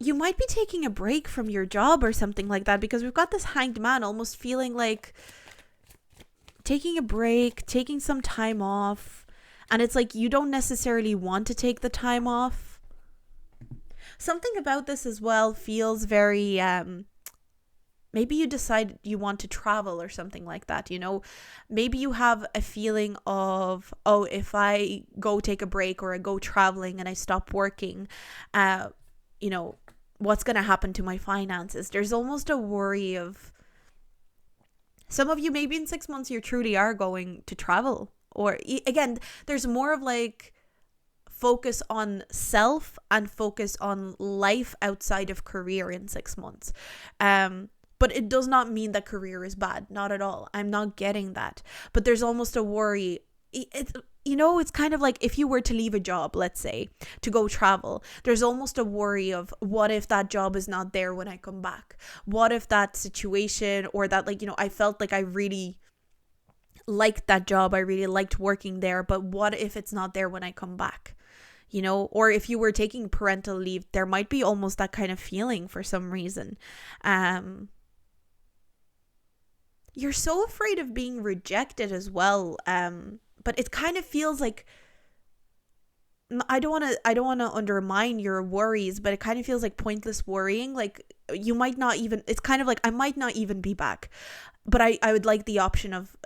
You might be taking a break from your job or something like that, because we've got this Hanged Man almost feeling like taking a break, taking some time off, and it's like you don't necessarily want to take the time off. Something about this as well feels very maybe you decide you want to travel or something like that, maybe you have a feeling of, oh, if I go take a break or I go traveling and I stop working, what's going to happen to my finances? There's almost a worry of, some of you, maybe in 6 months, you truly are going to travel. Or again, there's more of like focus on self and focus on life outside of career in 6 months. But it does not mean that career is bad. Not at all. I'm not getting that. But there's almost a worry. It's kind of like if you were to leave a job, let's say, to go travel, there's almost a worry of, what if that job is not there when I come back? What if that situation, or that, I felt like I really liked that job, I really liked working there, but what if it's not there when I come back? Or if you were taking parental leave, there might be almost that kind of feeling for some reason. You're so afraid of being rejected as well. But it kind of feels like I don't want to undermine your worries, but it kind of feels like pointless worrying. Like you might not even, it's kind of like I might not even be back, but I would like the option of,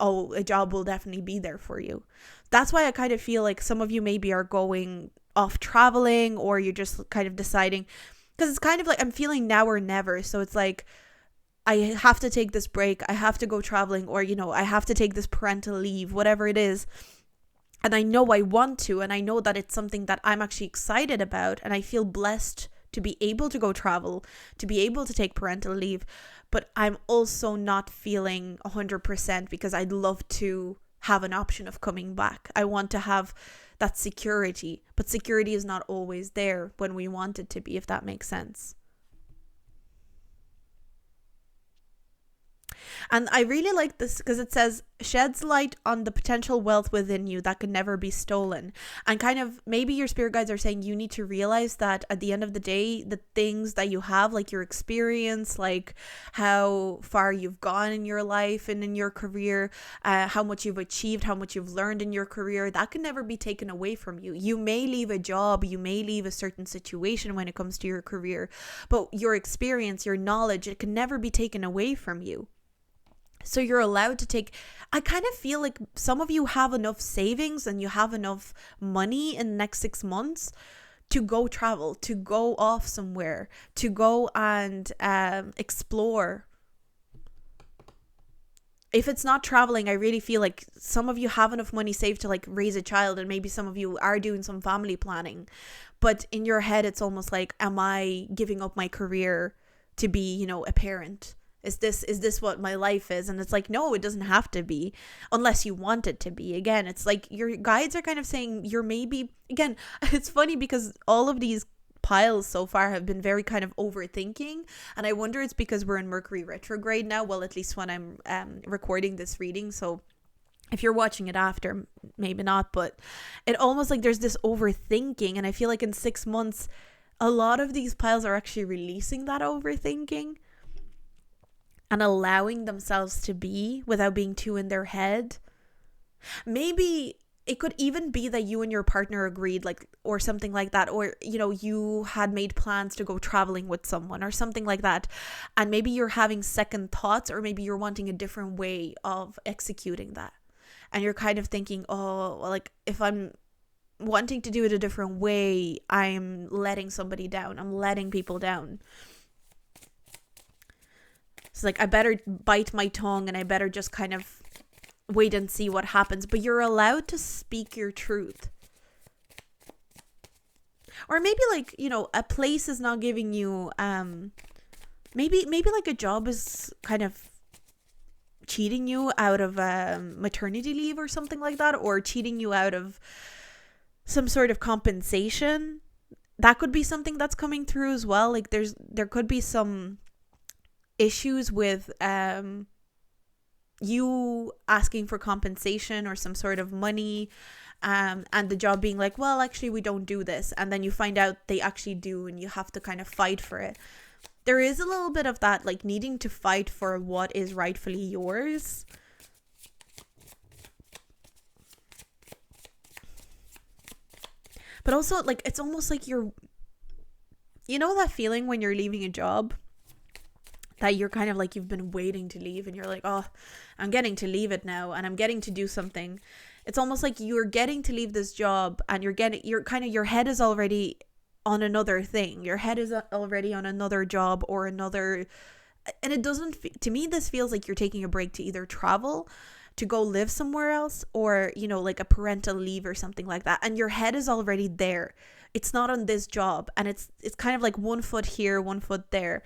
oh, a job will definitely be there for you. That's why I kind of feel like some of you maybe are going off traveling, or you're just kind of deciding, because it's kind of like I'm feeling now or never. So it's like I have to take this break, I have to go traveling, or I have to take this parental leave, whatever it is. And I know I want to, and I know that it's something that I'm actually excited about, and I feel blessed to be able to go travel, to be able to take parental leave. But I'm also not feeling 100% because I'd love to have an option of coming back. I want to have that security, but security is not always there when we want it to be, if that makes sense. And I really like this because it says sheds light on the potential wealth within you that could never be stolen. And kind of maybe your spirit guides are saying you need to realize that at the end of the day, the things that you have, like your experience, like how far you've gone in your life and in your career, how much you've achieved, how much you've learned in your career, that can never be taken away from you. You may leave a job, you may leave a certain situation when it comes to your career, but your experience, your knowledge, it can never be taken away from you. So you're allowed to take, I kind of feel like some of you have enough savings and you have enough money in the next 6 months to go travel, to go off somewhere, to go and explore. If it's not traveling, I really feel like some of you have enough money saved to like raise a child, and maybe some of you are doing some family planning. But in your head, it's almost like, am I giving up my career to be, a parent? Is this what my life is? And it's like, no, it doesn't have to be unless you want it to be. Again, it's like your guides are kind of saying you're maybe, again, it's funny because all of these piles so far have been very kind of overthinking. And I wonder it's because we're in Mercury retrograde now. Well, at least when I'm recording this reading. So if you're watching it after, maybe not, but it almost like there's this overthinking. And I feel like in 6 months, a lot of these piles are actually releasing that overthinking and allowing themselves to be without being too in their head. Maybe it could even be that you and your partner agreed, like, or something like that, or you had made plans to go traveling with someone or something like that, and maybe you're having second thoughts, or maybe you're wanting a different way of executing that, and you're kind of thinking, oh, well, like if I'm wanting to do it a different way, I'm letting somebody down, I'm letting people down. It's like, I better bite my tongue and I better just kind of wait and see what happens. But you're allowed to speak your truth. Or maybe like, a place is not giving you, maybe like a job is kind of cheating you out of maternity leave or something like that, or cheating you out of some sort of compensation. That could be something that's coming through as well. Like there could be some issues with you asking for compensation or some sort of money, and the job being like, well, actually we don't do this, and then you find out they actually do, and you have to kind of fight for it. There is a little bit of that, like needing to fight for what is rightfully yours. But also, like, it's almost like you're, that feeling when you're leaving a job that you're kind of like, you've been waiting to leave, and you're like, oh, I'm getting to leave it now, and I'm getting to do something. It's almost like you're getting to leave this job, and your head is already on another thing. Your head is already on another job or another, and it doesn't, to me, this feels like you're taking a break to either travel, to go live somewhere else, or, like a parental leave or something like that. And your head is already there. It's not on this job, and it's kind of like 1 foot here, 1 foot there.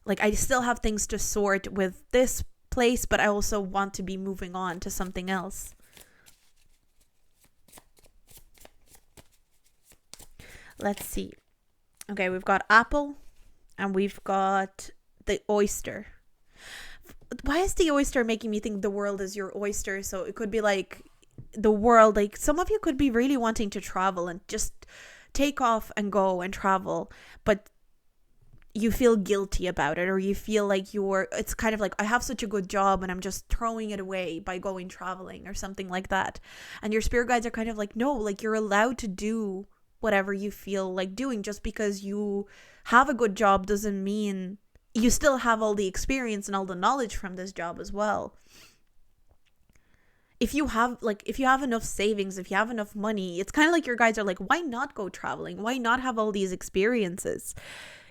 Like, I still have things to sort with this place, but I also want to be moving on to something else. Let's see. Okay, we've got apple and we've got the oyster. Why is the oyster making me think the world is your oyster? So it could be like the world, like some of you could be really wanting to travel and just take off and go and travel, but you feel guilty about it, or you feel like it's kind of like, I have such a good job and I'm just throwing it away by going traveling or something like that. And your spirit guides are kind of like, no, like you're allowed to do whatever you feel like doing. Just because you have a good job doesn't mean you still have all the experience and all the knowledge from this job as well. If you have enough savings, if you have enough money, it's kind of like your guides are like, why not go traveling? Why not have all these experiences?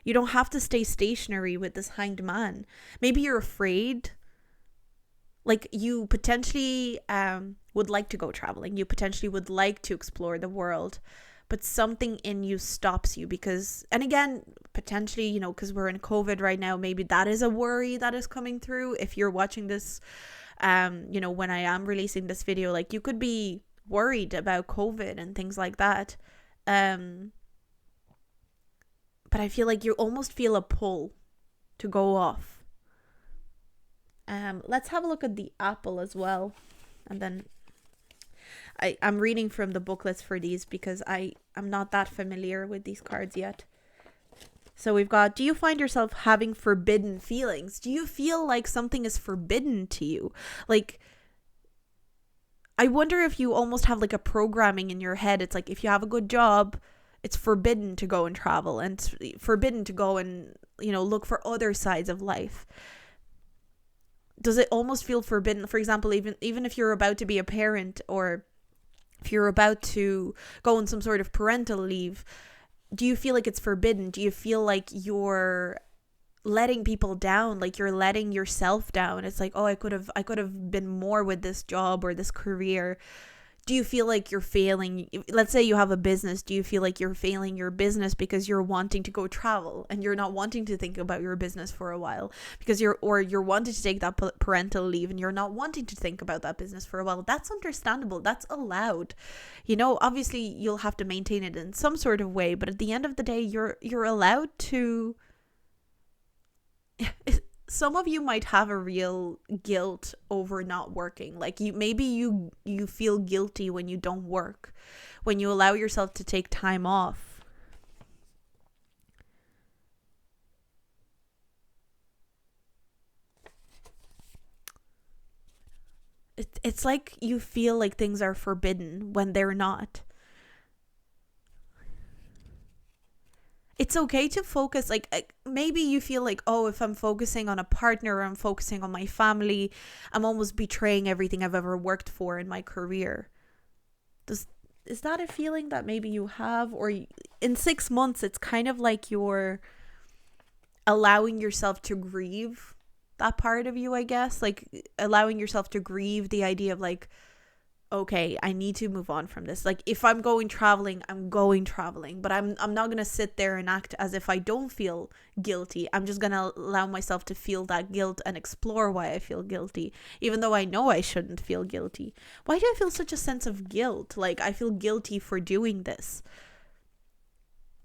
You don't have to stay stationary with this hanged man. Maybe you're afraid. Like, you potentially would like to go traveling. You potentially would like to explore the world. But something in you stops you because, and again, potentially, because we're in COVID right now, maybe that is a worry that is coming through. If you're watching this, when I am releasing this video, like, you could be worried about COVID and things like that. But I feel like you almost feel a pull to go off. Let's have a look at the apple as well. And then I'm reading from the booklets for these because I'm not that familiar with these cards yet. So we've got, do you find yourself having forbidden feelings? Do you feel like something is forbidden to you? Like, I wonder if you almost have like a programming in your head. It's like, if you have a good job, it's forbidden to go and travel, and it's forbidden to go and, look for other sides of life. Does it almost feel forbidden? For example, even if you're about to be a parent, or if you're about to go on some sort of parental leave, do you feel like it's forbidden? Do you feel like you're letting people down, like you're letting yourself down? It's like, oh, I could have been more with this job or this career. Do you feel like you're failing? Let's say you have a business. Do you feel like you're failing your business because you're wanting to go travel and you're not wanting to think about your business for a while because you're wanting to take that parental leave and you're not wanting to think about that business for a while? That's understandable. That's allowed. Obviously you'll have to maintain it in some sort of way, but at the end of the day, you're allowed to. Some of you might have a real guilt over not working. Like, you feel guilty when you don't work, when you allow yourself to take time off. It's like you feel like things are forbidden when they're not. It's okay to focus, like maybe you feel like, oh, if I'm focusing on a partner or I'm focusing on my family, I'm almost betraying everything I've ever worked for in my career. Is that a feeling that maybe you have? Or in 6 months, it's kind of like you're allowing yourself to grieve that part of you, I guess. Like, allowing yourself to grieve the idea of like, okay, I need to move on from this. Like, if I'm going traveling, I'm going traveling, but I'm not going to sit there and act as if I don't feel guilty. I'm just going to allow myself to feel that guilt and explore why I feel guilty, even though I know I shouldn't feel guilty. Why do I feel such a sense of guilt? Like, I feel guilty for doing this.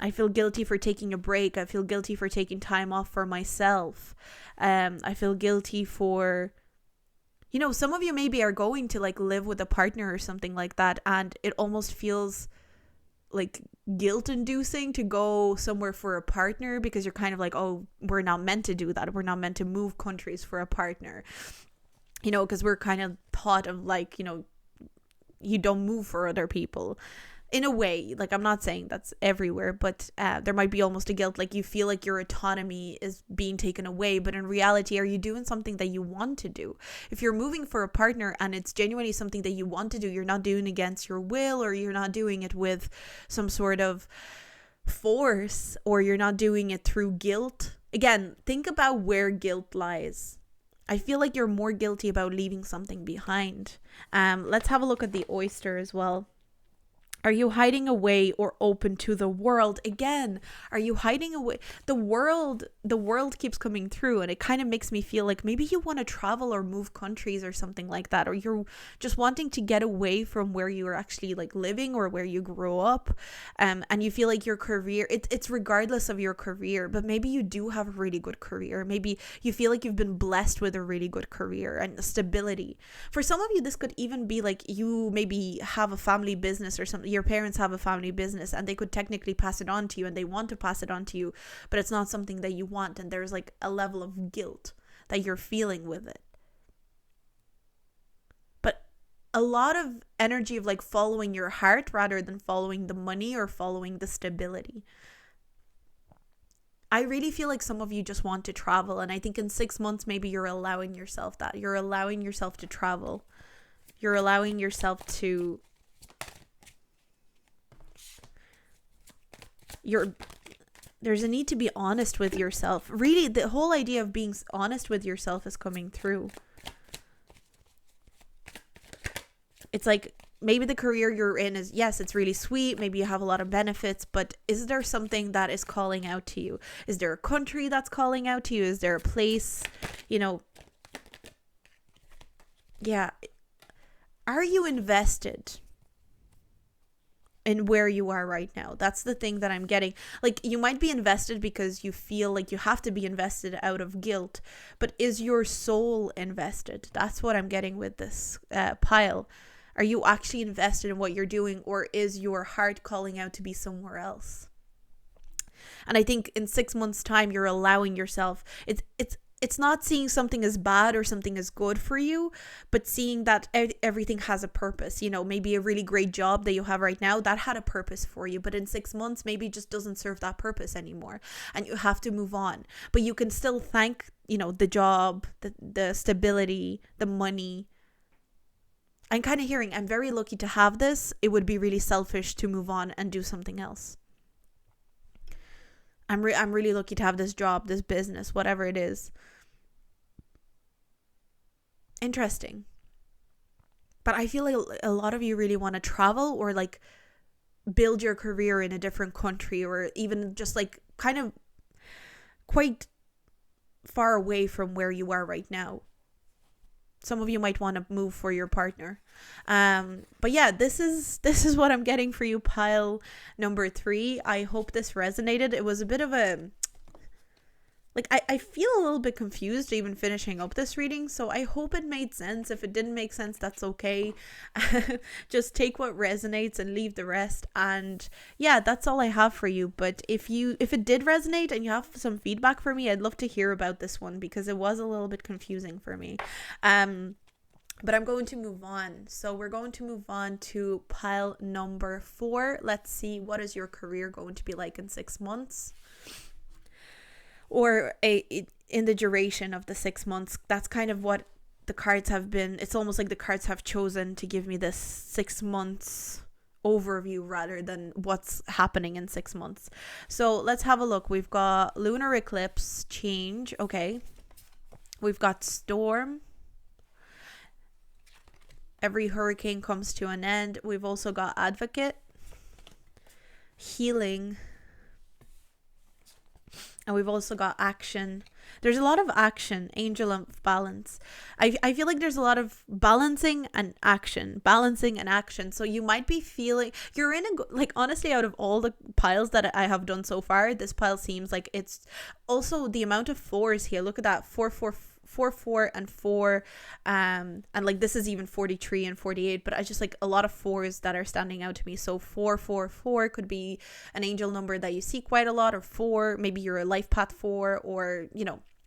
I feel guilty for taking a break. I feel guilty for taking time off for myself. I feel guilty for... some of you maybe are going to like live with a partner or something like that, and it almost feels like guilt inducing to go somewhere for a partner because you're kind of like, oh, we're not meant to do that. We're not meant to move countries for a partner, because we're kind of taught of like, you don't move for other people. In a way, like, I'm not saying that's everywhere, but there might be almost a guilt, like you feel like your autonomy is being taken away, but in reality, are you doing something that you want to do? If you're moving for a partner and it's genuinely something that you want to do, you're not doing against your will, or you're not doing it with some sort of force, or you're not doing it through guilt. Again, think about where guilt lies. I feel like you're more guilty about leaving something behind. Let's have a look at the oyster as well. Are you hiding away or open to the world? Again, are you hiding away? The world keeps coming through, and it kind of makes me feel like maybe you want to travel or move countries or something like that, or you're just wanting to get away from where you are actually like living or where you grew up, and you feel like your career, it's regardless of your career, but maybe you do have a really good career. Maybe you feel like you've been blessed with a really good career and stability. For some of you, this could even be like you maybe have a family business or something. your parents have a family business and they could technically pass it on to you and they want to pass it on to you, but it's not something that you want, and there's like a level of guilt that you're feeling with it. But a lot of energy of like following your heart rather than following the money or following the stability. I really feel like some of you just want to travel, and I think in 6 months maybe you're allowing yourself that. You're allowing yourself to travel. You're allowing yourself to there's a need to be honest with yourself. Really, the whole idea of being honest with yourself is coming through. It's like maybe the career you're in is, yes, it's really sweet. Maybe you have a lot of benefits, but is there something that is calling out to you? Is there a country that's calling out to you? Is there a place, yeah. Are you invested in where you are right now? That's the thing that I'm getting. Like, you might be invested because you feel like you have to be invested out of guilt, but is your soul invested? That's what I'm getting with this pile. Are you actually invested in what you're doing, or is your heart calling out to be somewhere else? And I think in 6 months' time, you're allowing yourself. It's not seeing something as bad or something as good for you, but seeing that everything has a purpose. Maybe a really great job that you have right now, that had a purpose for you, but in 6 months, maybe it just doesn't serve that purpose anymore, and you have to move on. But you can still thank, the job, the stability, the money. I'm kind of hearing, I'm very lucky to have this. It would be really selfish to move on and do something else. I'm really lucky to have this job, this business, whatever it is. Interesting. But I feel like a lot of you really want to travel, or like build your career in a different country, or even just like kind of quite far away from where you are right now. Some of you might want to move for your partner. But yeah, this is what I'm getting for you, pile number 3. I hope this resonated. It was a bit of a, like, I feel a little bit confused even finishing up this reading, so I hope it made sense. If it didn't make sense, that's okay. Just take what resonates and leave the rest. And yeah, that's all I have for you. But if it did resonate and you have some feedback for me, I'd love to hear about this one, because it was a little bit confusing for me. But I'm going to move on. So we're going to move on to pile number 4. Let's see, what is your career going to be like in 6 months? Or in the duration of the 6 months. That's kind of what the cards have been. It's almost like the cards have chosen to give me this 6 months overview rather than what's happening in 6 months. So let's have a look. We've got lunar eclipse, change. Okay. We've got storm. Every hurricane comes to an end. We've also got advocate, healing, and we've also got action. There's a lot of action, angel of balance. I feel like there's a lot of balancing and action. So you might be feeling, you're in like, honestly, out of all the piles that I have done so far, this pile seems like it's also the amount of 4s here. Look at that, 4, 4 and 4, and like this is even 43 and 48, but I just like a lot of 4s that are standing out to me. So 4 could be an angel number that you see quite a lot, or 4, maybe you're a life path 4, or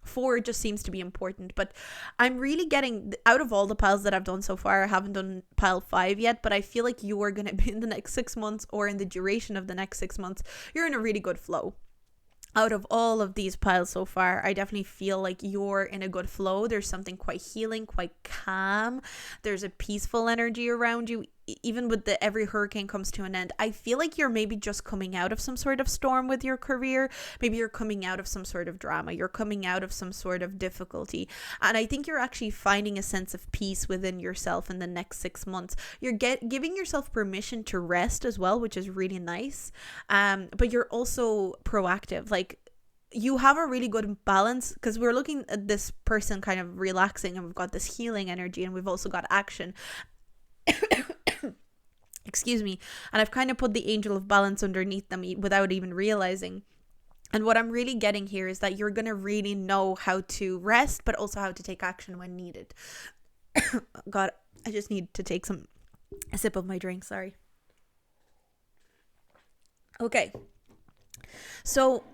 4 just seems to be important. But I'm really getting, out of all the piles that I've done so far, I haven't done pile 5 yet, but I feel like you are going to be in the next 6 months, or in the duration of the next 6 months, you're in a really good flow. Out of all of these piles so far, I definitely feel like you're in a good flow. There's something quite healing, quite calm. There's a peaceful energy around you. Even with the every hurricane comes to an end, I feel like you're maybe just coming out of some sort of storm with your career. Maybe you're coming out of some sort of drama. You're coming out of some sort of difficulty. And I think you're actually finding a sense of peace within yourself in the next 6 months. You're giving yourself permission to rest as well, which is really nice. But you're also proactive. Like, you have a really good balance, because we're looking at this person kind of relaxing, and we've got this healing energy, and we've also got action. Excuse me. And I've kind of put the angel of balance underneath them without even realizing. And what I'm really getting here is that you're going to really know how to rest, but also how to take action when needed. God, I just need to take a sip of my drink. Sorry. Okay. So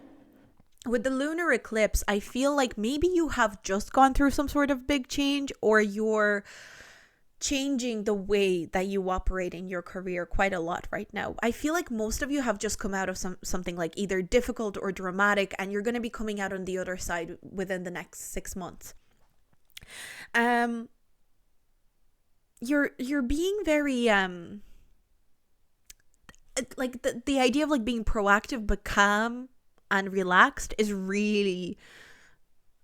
with the lunar eclipse, I feel like maybe you have just gone through some sort of big change, or you're changing the way that you operate in your career quite a lot right now. I feel like most of you have just come out of something like either difficult or dramatic, and you're going to be coming out on the other side within the next 6 months. Um you're being very like the idea of like being proactive but calm and relaxed is really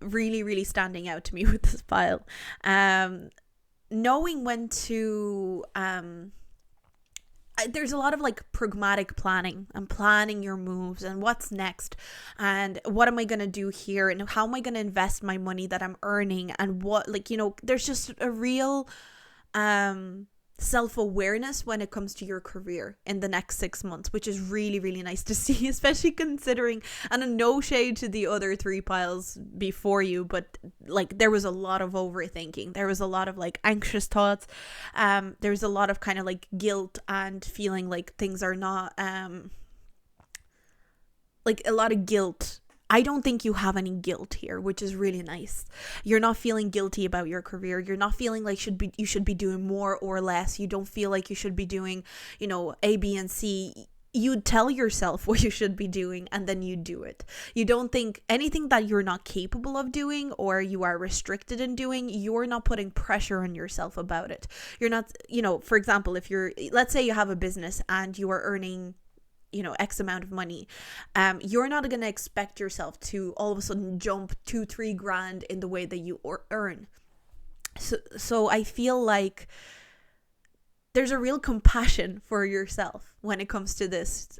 really standing out to me with this file. Knowing when to there's a lot of like pragmatic planning and planning your moves and what's next and what am I going to do here and how am I going to invest my money that I'm earning, and what, like, there's just a real self-awareness when it comes to your career in the next 6 months, which is really really nice to see, especially considering, and no shade to the other three piles before you, but like there was a lot of overthinking, there was a lot of like anxious thoughts, there was a lot of kind of like guilt and feeling like things are not like a lot of guilt. I don't think you have any guilt here, which is really nice. You're not feeling guilty about your career. You're not feeling like you should be doing more or less. You don't feel like you should be doing, A, B, and C. You tell yourself what you should be doing and then you do it. You don't think anything that you're not capable of doing or you are restricted in doing, you're not putting pressure on yourself about it. You're not, for example, let's say you have a business and you are earning X amount of money, you're not going to expect yourself to all of a sudden jump 2-3 grand in the way that you earn. So I feel like there's a real compassion for yourself when it comes to this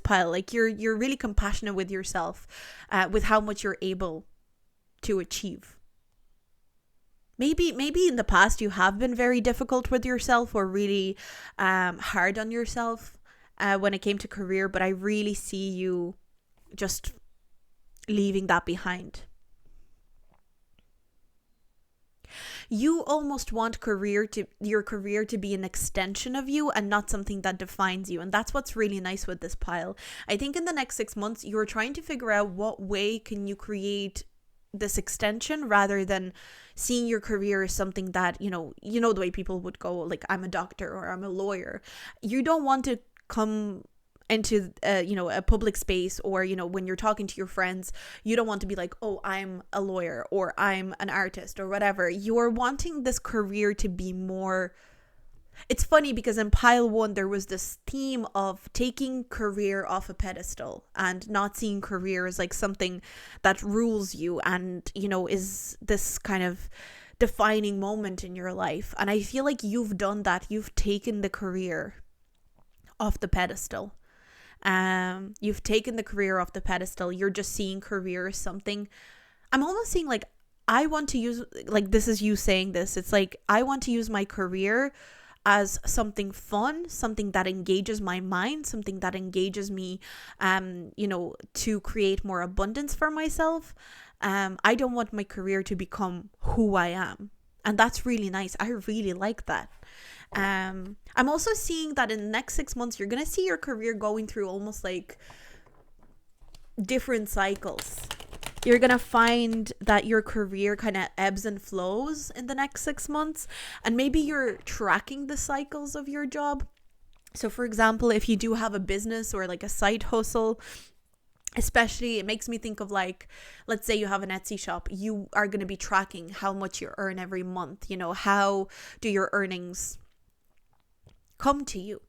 pile. Like you're really compassionate with yourself, with how much you're able to achieve. Maybe in the past you have been very difficult with yourself or really hard on yourself when it came to career, but I really see you just leaving that behind. You almost want your career to be an extension of you and not something that defines you, and that's what's really nice with this pile. I think in the next 6 months you're trying to figure out what way can you create this extension rather than seeing your career as something that the way people would go like, I'm a doctor or I'm a lawyer. You don't want to come into a public space, or when you're talking to your friends, you don't want to be like, oh, I'm a lawyer or I'm an artist or whatever. You're wanting this career to be more. It's funny because in pile 1 there was this theme of taking career off a pedestal and not seeing career as like something that rules you and is this kind of defining moment in your life. And I feel like you've done that. You've taken the career off the pedestal. You've taken the career off the pedestal. You're just seeing career as something. I'm almost seeing like, I want to use, like, this is you saying this. It's like, I want to use my career as something fun, something that engages my mind, something that engages me, to create more abundance for myself. I don't want my career to become who I am. And that's really nice. I really like that. I'm also seeing that in the next 6 months, you're going to see your career going through almost like different cycles. You're going to find that your career kind of ebbs and flows in the next 6 months. And maybe you're tracking the cycles of your job. So for example, if you do have a business or like a side hustle, especially, it makes me think of like, let's say you have an Etsy shop, you are going to be tracking how much you earn every month. How do your earnings come to you?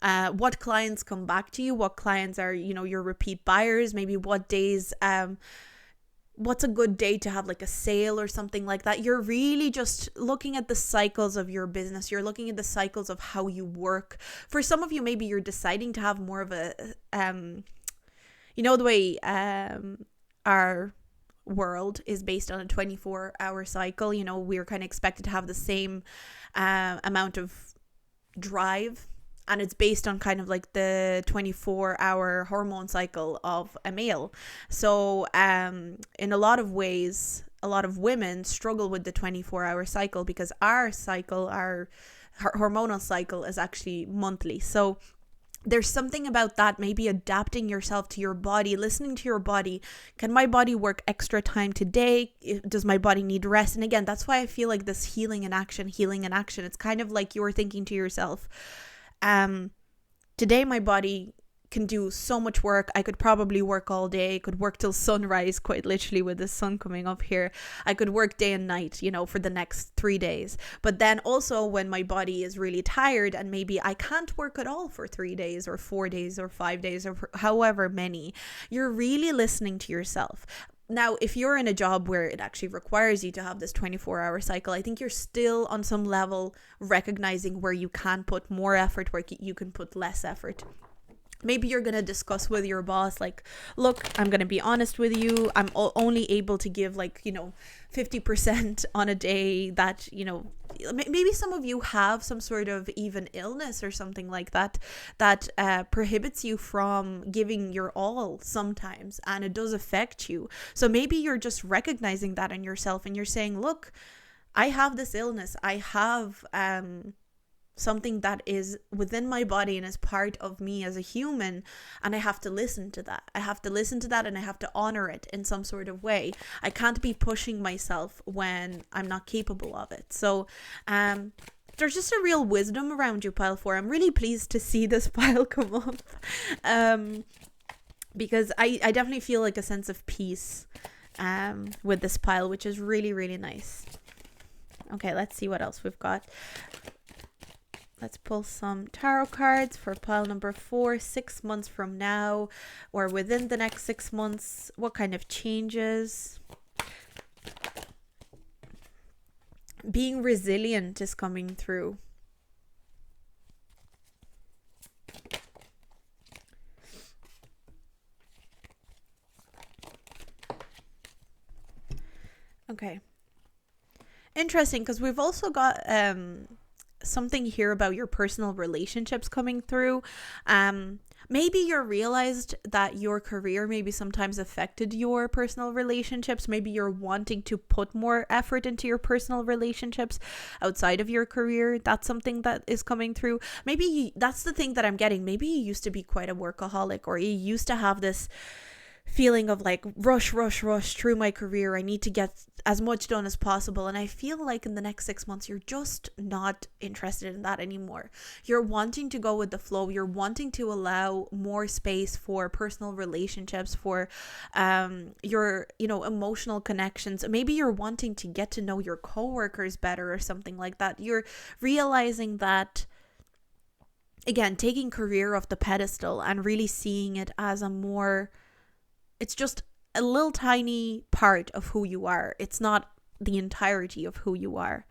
What clients come back to you? What clients are, your repeat buyers? Maybe what days, what's a good day to have like a sale or something like that? You're really just looking at the cycles of your business. You're looking at the cycles of how you work. For some of you, maybe you're deciding to have more of a, the way our world is based on a 24-hour cycle. We're kind of expected to have the same amount of drive, and it's based on kind of like the 24-hour hormone cycle of a male. So in a lot of ways, a lot of women struggle with the 24-hour cycle because our hormonal cycle is actually monthly. So there's something about that, maybe adapting yourself to your body, listening to your body. Can my body work extra time today? Does my body need rest? And again, that's why I feel like this healing in action. It's kind of like you're thinking to yourself, today my body can do so much work. I could probably work all day. I could work till sunrise, quite literally, with the sun coming up here. I could work day and night, for the next 3 days. But then also when my body is really tired and maybe I can't work at all for 3 days or 4 days or 5 days or however many, you're really listening to yourself. Now, if you're in a job where it actually requires you to have this 24-hour cycle, I think you're still on some level recognizing where you can put more effort, where you can put less effort. Maybe you're going to discuss with your boss, like, look, I'm going to be honest with you. I'm only able to give 50% on a day that, maybe some of you have some sort of even illness or something like that, that prohibits you from giving your all sometimes. And it does affect you. So maybe you're just recognizing that in yourself and you're saying, look, I have this illness. I have, something that is within my body and is part of me as a human, and I have to listen to that. And I have to honor it in some sort of way. I can't be pushing myself when I'm not capable of it. So there's just a real wisdom around you, pile 4. I'm really pleased to see this pile come up, because I definitely feel like a sense of peace with this pile, which is really, really nice. Okay, let's see what else we've got. Let's pull some tarot cards for pile number 4. 6 months from now, or within the next 6 months, what kind of changes? Being resilient is coming through. Okay. Interesting, because we've also got something here about your personal relationships coming through. Maybe you realized that your career maybe sometimes affected your personal relationships. Maybe you're wanting to put more effort into your personal relationships outside of your career. That's something that is coming through. Maybe that's the thing that I'm getting. Maybe you used to be quite a workaholic, or you used to have this feeling of like rush through my career. I need to get as much done as possible. And I feel like in the next 6 months, you're just not interested in that anymore. You're wanting to go with the flow. You're wanting to allow more space for personal relationships, for your, emotional connections. Maybe you're wanting to get to know your coworkers better or something like that. You're realizing that, again, taking career off the pedestal and really seeing it as it's just a little tiny part of who you are. It's not the entirety of who you are.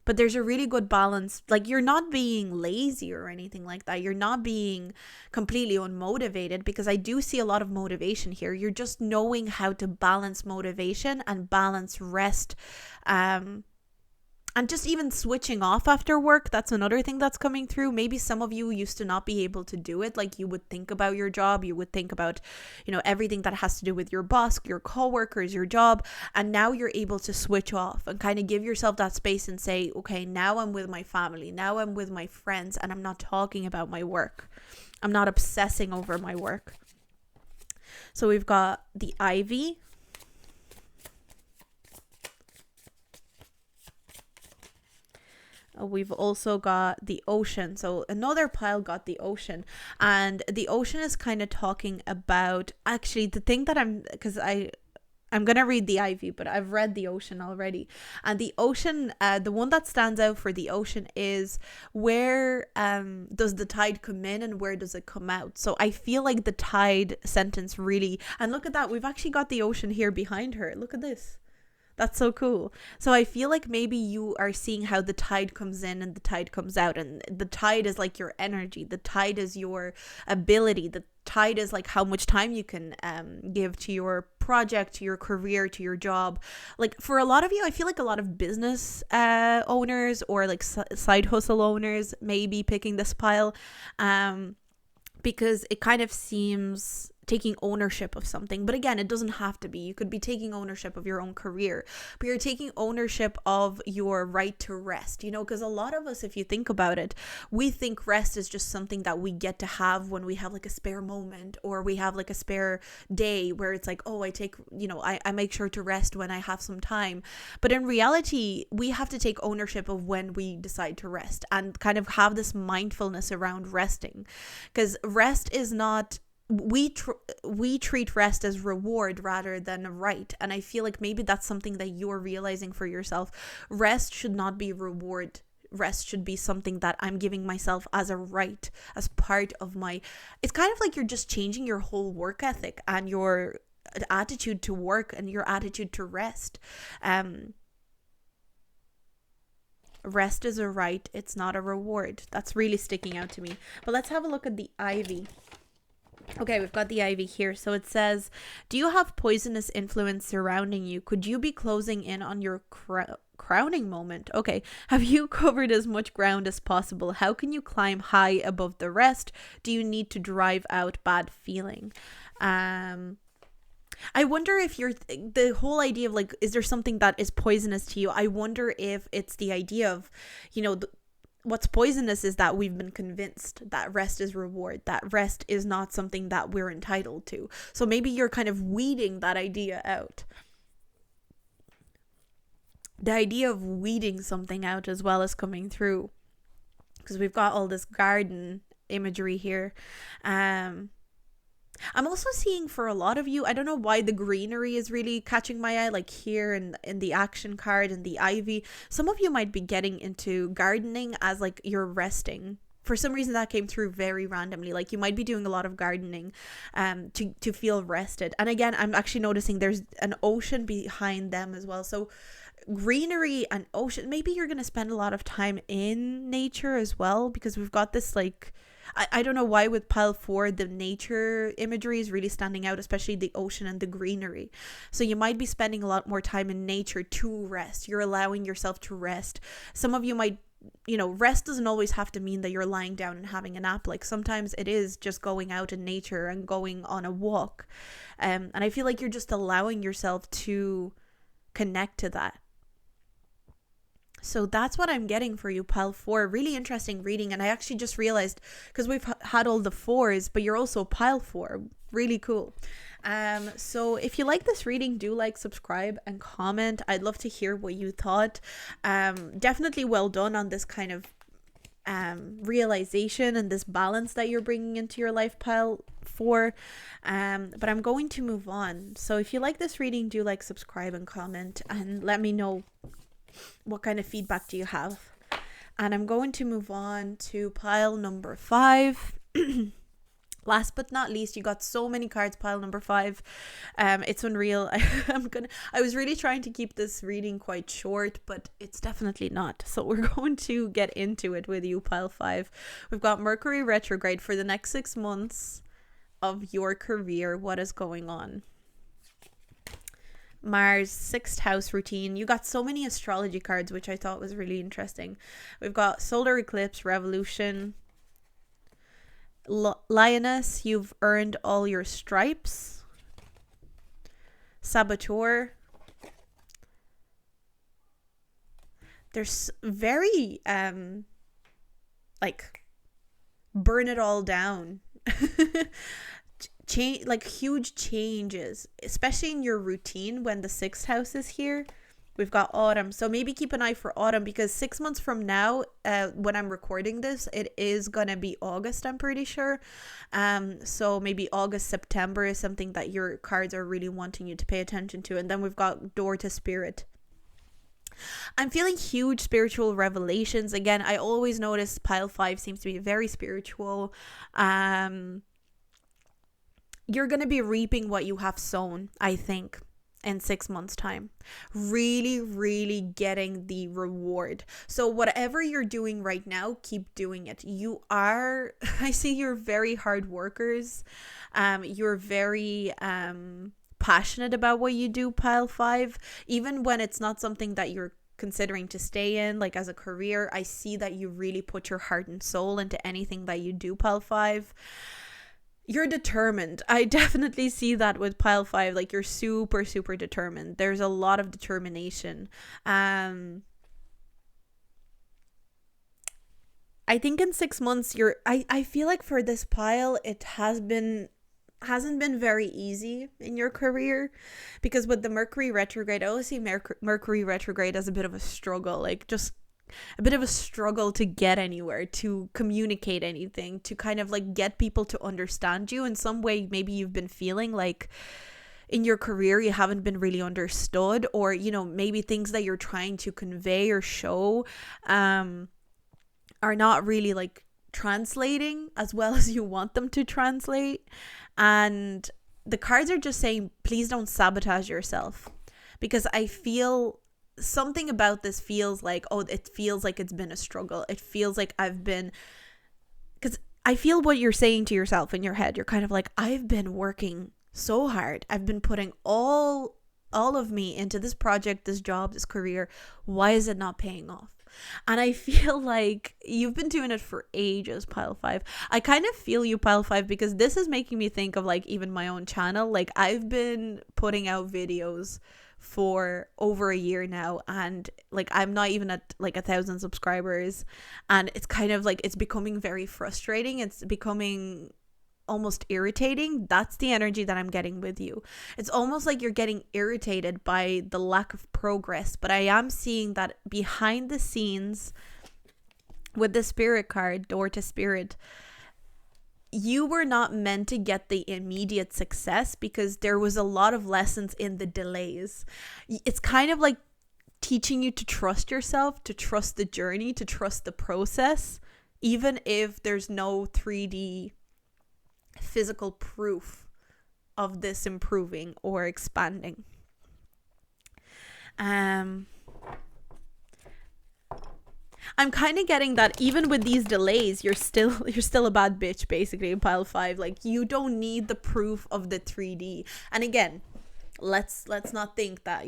But there's a really good balance. Like, you're not being lazy or anything like that. You're not being completely unmotivated, because I do see a lot of motivation here. You're just knowing how to balance motivation and balance rest. And just even switching off after work, that's another thing that's coming through. Maybe some of you used to not be able to do it. Like, you would think about your job, you would think about, everything that has to do with your boss, your coworkers, your job. And now you're able to switch off and kind of give yourself that space and say, okay, now I'm with my family, now I'm with my friends, and I'm not talking about my work. I'm not obsessing over my work. So we've got the Ivy. We've also got the Ocean. So another pile got the Ocean, and the Ocean is kind of talking about, actually, the thing that I'm going to read the Ivy, but I've read the Ocean already. And the Ocean, the one that stands out for the Ocean is, where does the tide come in and where does it come out? So I feel like the tide sentence really, and look at that, we've actually got the Ocean here behind her. Look at this. That's so cool. So I feel like maybe you are seeing how the tide comes in and the tide comes out. And the tide is like your energy. The tide is your ability. The tide is like how much time you can give to your project, to your career, to your job. Like, for a lot of you, I feel like a lot of business owners or like side hustle owners may be picking this pile, because it kind of seems taking ownership of something. But again, it doesn't have to be. You could be taking ownership of your own career, but you're taking ownership of your right to rest, because a lot of us, if you think about it, we think rest is just something that we get to have when we have like a spare moment, or we have like a spare day where it's like, oh, I take, I make sure to rest when I have some time. But in reality, we have to take ownership of when we decide to rest, and kind of have this mindfulness around resting, because rest is not, we treat rest as reward rather than a right. And I feel like maybe that's something that you're realizing for yourself. Rest should not be reward. Rest should be something that I'm giving myself as a right, as part of my, it's kind of like you're just changing your whole work ethic and your attitude to work and your attitude to rest. Rest is a right, it's not a reward. That's really sticking out to me. But let's have a look at the ivy. Okay, we've got the ivy here. So it says, do you have poisonous influence surrounding you? Could you be closing in on your crowning moment? Okay, have you covered as much ground as possible? How can you climb high above the rest? Do you need to drive out bad feeling? I wonder if the whole idea of like, is there something that is poisonous to you? I wonder if it's the idea of, what's poisonous is that we've been convinced that rest is reward, that rest is not something that we're entitled to. So maybe you're kind of weeding that idea out. The idea of weeding something out as well as coming through, because we've got all this garden imagery here. I'm also seeing for a lot of you, I don't know why the greenery is really catching my eye, like here in the action card and the ivy. Some of you might be getting into gardening as like you're resting. For some reason that came through very randomly. Like you might be doing a lot of gardening to feel rested. And again, I'm actually noticing there's an ocean behind them as well. So greenery and ocean, maybe you're going to spend a lot of time in nature as well, because we've got this like, I don't know why with pile 4 the nature imagery is really standing out, especially the ocean and the greenery. So you might be spending a lot more time in nature to rest. You're allowing yourself to rest. Some of you might, rest doesn't always have to mean that you're lying down and having a nap. Like sometimes it is just going out in nature and going on a walk. And I feel like you're just allowing yourself to connect to that. So that's what I'm getting for you, pile 4. Really interesting reading. And I actually just realized, because we've had all the 4s, but you're also pile 4. Really cool. So if you like this reading, do like, subscribe, and comment. I'd love to hear what you thought. Definitely well done on this kind of realization and this balance that you're bringing into your life, pile 4. But I'm going to move on. So if you like this reading, do like, subscribe, and comment, and let me know what kind of feedback do you have. And I'm going to move on to pile number 5. Last but not least, you got so many cards, pile number 5. It's unreal. I was really trying to keep this reading quite short, but it's definitely not. So we're going to get into it with you, pile 5. We've got Mercury retrograde for the next 6 months of your career. What is going on? Mars, 6th house routine. You got so many astrology cards, which I thought was really interesting. We've got solar eclipse, revolution, lioness, you've earned all your stripes, saboteur. There's very like burn it all down. Change, like huge changes, especially in your routine when the 6th house is here. We've got autumn, so maybe keep an eye for autumn, because 6 months from now, when I'm recording this, it is gonna be August, I'm pretty sure. So maybe August, September is something that your cards are really wanting you to pay attention to. And then we've got door to spirit. I'm feeling huge spiritual revelations. Again, I always notice pile 5 seems to be very spiritual. You're going to be reaping what you have sown, I think, in 6 months' time. Really, really getting the reward. So whatever you're doing right now, keep doing it. I see you're very hard workers. You're very passionate about what you do, pile 5. Even when it's not something that you're considering to stay in, like as a career, I see that you really put your heart and soul into anything that you do, pile 5. You're determined. I definitely see that with pile 5. Like, you're super, super determined. There's a lot of determination. I think in 6 months I feel like for this pile it hasn't been very easy in your career, because with the Mercury retrograde, I always see Mercury retrograde as a bit of a struggle, like just a bit of a struggle to get anywhere, to communicate anything, to kind of like get people to understand you in some way. Maybe you've been feeling like in your career you haven't been really understood, or maybe things that you're trying to convey or show are not really like translating as well as you want them to translate. And the cards are just saying, please don't sabotage yourself, because I feel something about this feels like, it feels like it's been a struggle. It feels like because I feel what you're saying to yourself in your head. You're kind of like, I've been working so hard. I've been putting all of me into this project, this job, this career. Why is it not paying off? And I feel like you've been doing it for ages, pile 5. I kind of feel you, pile 5, because this is making me think of like even my own channel. Like, I've been putting out videos for over a year now, and like I'm not even at like 1,000 subscribers, and it's kind of like it's becoming very frustrating. It's becoming almost irritating. That's the energy that I'm getting with you. It's almost like you're getting irritated by the lack of progress, but I am seeing that behind the scenes with the spirit card, door to spirit, you were not meant to get the immediate success, because there was a lot of lessons in the delays. It's kind of like teaching you to trust yourself, to trust the journey, to trust the process, even if there's no 3D physical proof of this improving or expanding. I'm kind of getting that even with these delays, you're still a bad bitch, basically, in pile 5. Like, you don't need the proof of the 3D. And again, let's not think that,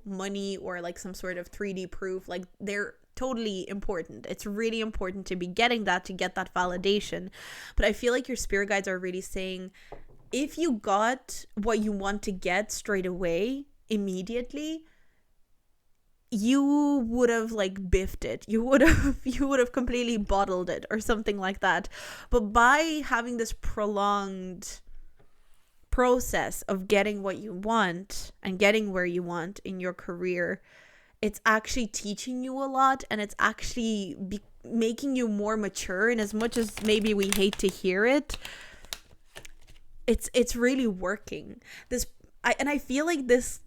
money or like some sort of 3D proof, like they're totally important. It's really important to be getting that, to get that validation. But I feel like your spirit guides are really saying, if you got what you want to get straight away, immediately, you would have like biffed it. You would have completely bottled it or something like that. But by having this prolonged process of getting what you want and getting where you want in your career, it's actually teaching you a lot, and it's actually making you more mature. And as much as maybe we hate to hear it, it's really working. I feel like this